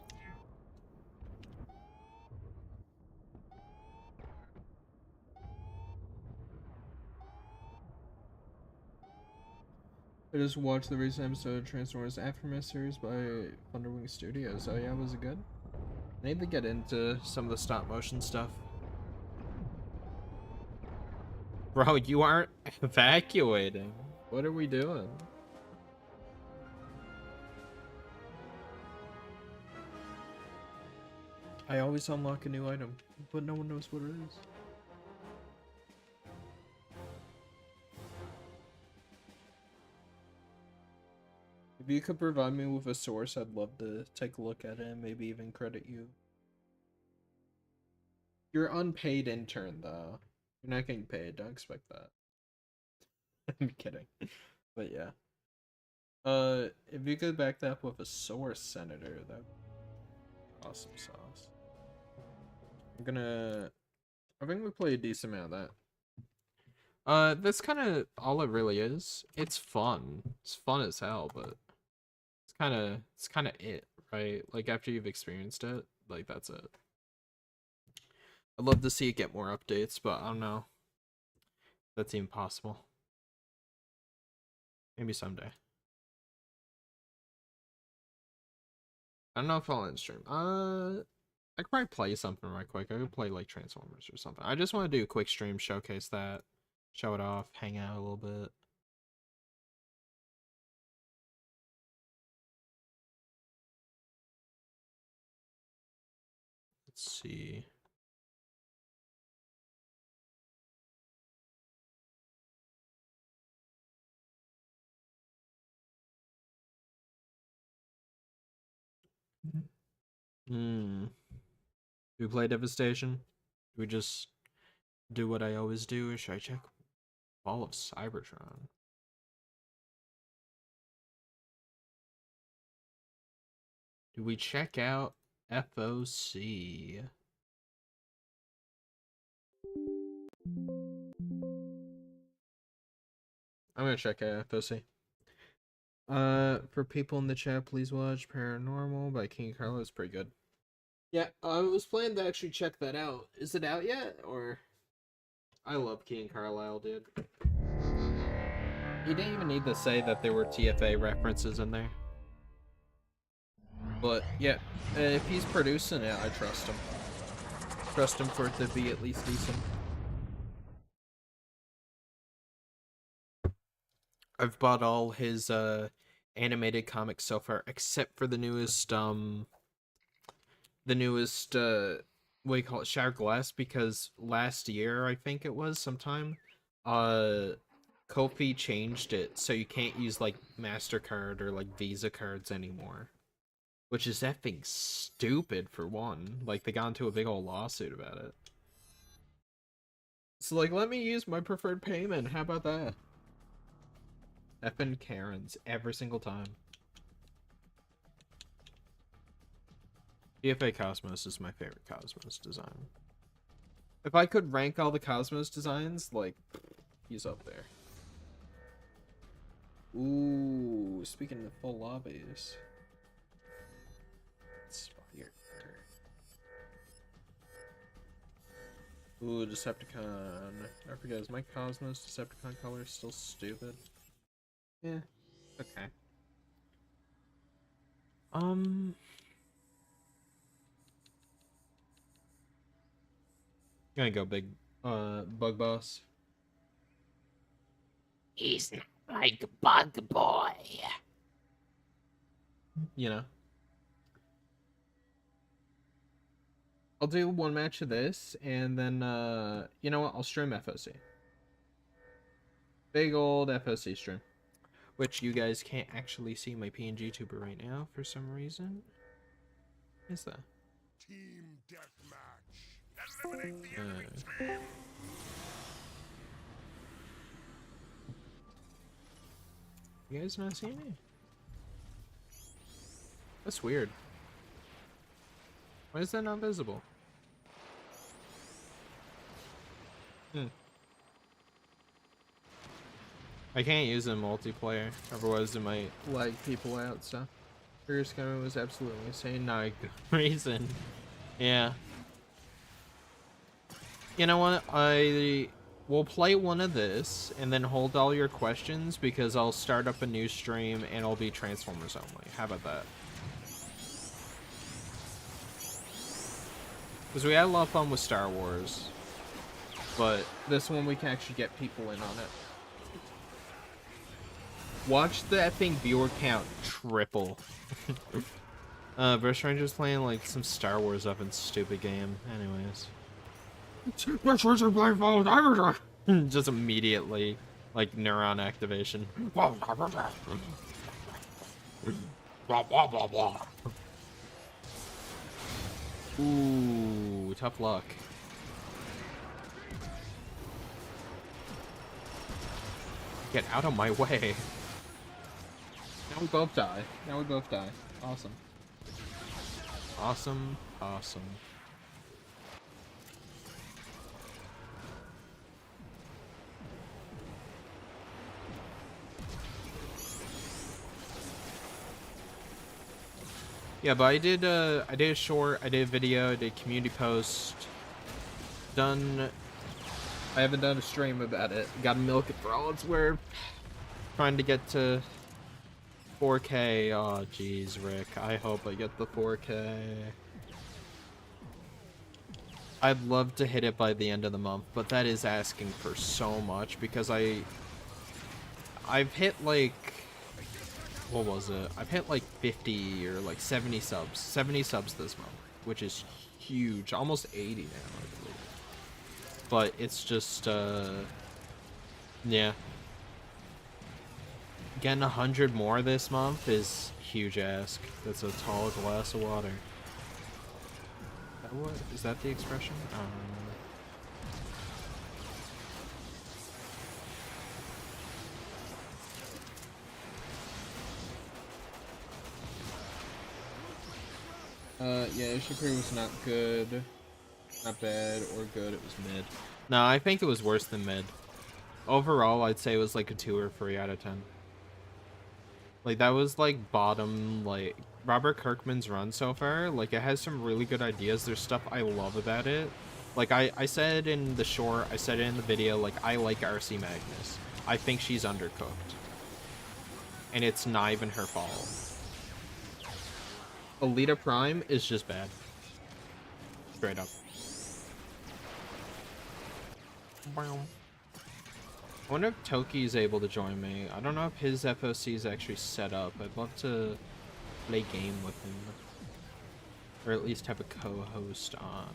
I just watched the recent episode of Transformers Aftermath series by Thunderwing Studios. Oh yeah, was it good? I need to get into some of the stop motion stuff. Bro, you aren't evacuating. What are we doing? I always unlock a new item, but no one knows what it is. If you could provide me with a source, I'd love to take a look at it and maybe even credit you. You're unpaid intern, though. You're not getting paid. Don't expect that. I'm kidding. But yeah. If you could back that up with a source, Senator, that'd be awesome sauce. I think we play a decent amount of that. That's kind of all it really is. It's fun. It's fun as hell, but it's kind of it, right? Like after you've experienced it, like that's it. I'd love to see it get more updates, but I don't know. That's even possible. Maybe someday. I don't know if I'll end stream. I could probably play something right quick. I could play like Transformers or something. I just want to do a quick stream, showcase that, show it off, hang out a little bit. Let's see. Do we play Devastation? Do we just do what I always do, or should I check Ball of Cybertron? Do we check out FOC? I'm gonna check out FOC. For people in the chat, please watch Paranormal by King Carlo. It's pretty good. Yeah, I was planning to actually check that out. Is it out yet, or? I love King Carlisle, dude. You didn't even need to say that there were TFA references in there. But, yeah, if he's producing it, I trust him. Trust him for it to be at least decent. I've bought all his, animated comics so far, except for the newest, what do you call it, Shattered Glass, because last year, I think it was, sometime, Kofi changed it so you can't use, like, MasterCard or, like, Visa cards anymore. Which is effing stupid, for one. Like, they got into a big old lawsuit about it. So, like, let me use my preferred payment, how about that? Effing Karens every single time. PFA Cosmos is my favorite Cosmos design. If I could rank all the Cosmos designs, like, he's up there. Ooh, speaking of full lobbies. Inspired. Ooh, Decepticon. I forget, is my Cosmos Decepticon color still stupid? Yeah, okay. Gonna go big, Bug Boss. He's not like Bug Boy. You know. I'll do one match of this, and then, you know what? I'll stream FOC. Big old FOC stream. Which you guys can't actually see my PNG Tuber right now for some reason. Is that? Team deathmatch. Eliminate the enemy team. You guys not seeing me? That's weird. Why is that not visible? I can't use it in multiplayer, otherwise it might lag people out, so. First game was absolutely insane, not a good reason. Yeah. You know what, I will play one of this, and then hold all your questions, because I'll start up a new stream, and it'll be Transformers only. How about that? Because we had a lot of fun with Star Wars, but this one we can actually get people in on it. Watch the effing viewer count triple. Brush Ranger's playing like some Star Wars up in stupid game. Anyways. Just immediately, like, neuron activation. Ooh, tough luck. Get out of my way. Now we both die. Now we both die. Awesome. Awesome. Awesome. Yeah, but I did a short, I did a video, I did a community post. I haven't done a stream about it. Gotta milk it for all it's worth. Trying to get to 4K. Oh, jeez, Rick. I hope I get the 4K. I'd love to hit it by the end of the month, but that is asking for so much because I've hit like, what was it? I've hit like 50 or like 70 subs. 70 subs this month, which is huge. Almost 80 now, I believe. But it's just, yeah. Getting 100 more this month is huge ask. That's a tall glass of water. What? Is that the expression? Yeah, Shakiri was not good. Not bad or good, it was mid. No, I think it was worse than mid. Overall, I'd say it was like a 2 or 3 out of 10. Like, that was like bottom, like, Robert Kirkman's run so far. Like, it has some really good ideas. There's stuff I love about it. Like, I said in the short, I said it in the video, like, I like RC Magnus. I think she's undercooked. And it's not even her fault. Alita Prime is just bad. Straight up. I wonder if Toki is able to join me. I don't know if his FOC is actually set up. I'd love to play game with him. Or at least have a co-host on.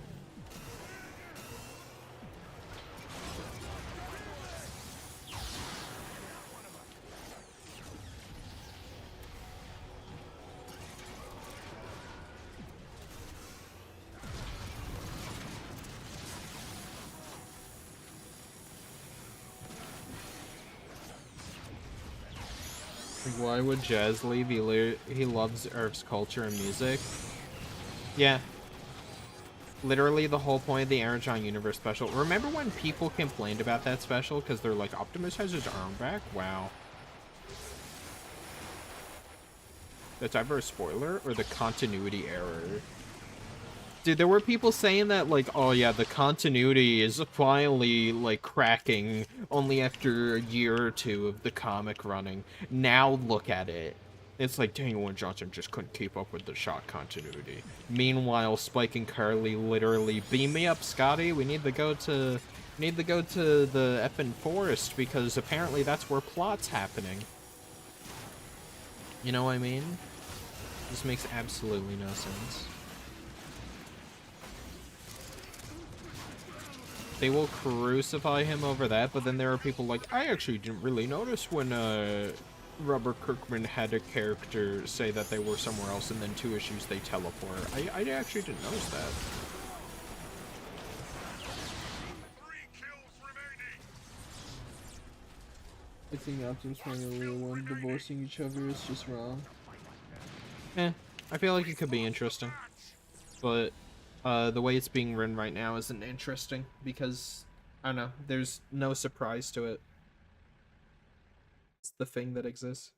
Why would Jazz leave? He loves Earth's culture and music. Yeah. Literally the whole point of the Aaron John Universe special. Remember when people complained about that special because they're like, Optimus has his arm back? Wow. That's either a spoiler or the continuity error. Dude, there were people saying that, like, oh yeah, the continuity is finally, like, cracking only after a year or two of the comic running. Now look at it. It's like Daniel and Johnson just couldn't keep up with the shot continuity. Meanwhile, Spike and Carly literally beam me up, Scotty. We need to go to the effing forest because apparently that's where plot's happening. You know what I mean? This makes absolutely no sense. They will crucify him over that, but then there are people like, I actually didn't really notice when Robert Kirkman had a character say that they were somewhere else, and then 2 issues they teleport. I actually didn't notice that. 3 kills remaining. I think Optimus Prime and Real One divorcing each other is just wrong. I feel like it could be interesting, but the way it's being written right now isn't interesting because, I don't know, there's no surprise to it. It's the thing that exists.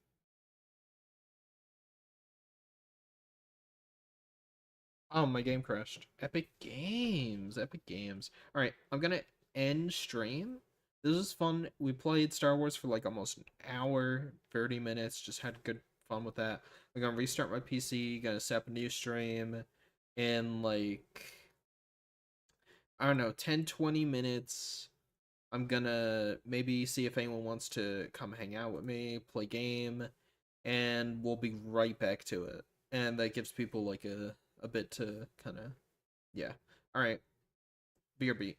Oh, my game crashed. Epic Games. Epic Games. Alright, I'm gonna end stream. This was fun. We played Star Wars for like almost an hour, 30 minutes. Just had good fun with that. I'm gonna restart my PC, gonna set up a new stream, and like, I don't know, 10-20 minutes. I'm gonna maybe see if anyone wants to come hang out with me, play game, and we'll be right back to it. And that gives people like a bit to kind of, yeah. All right, BRB.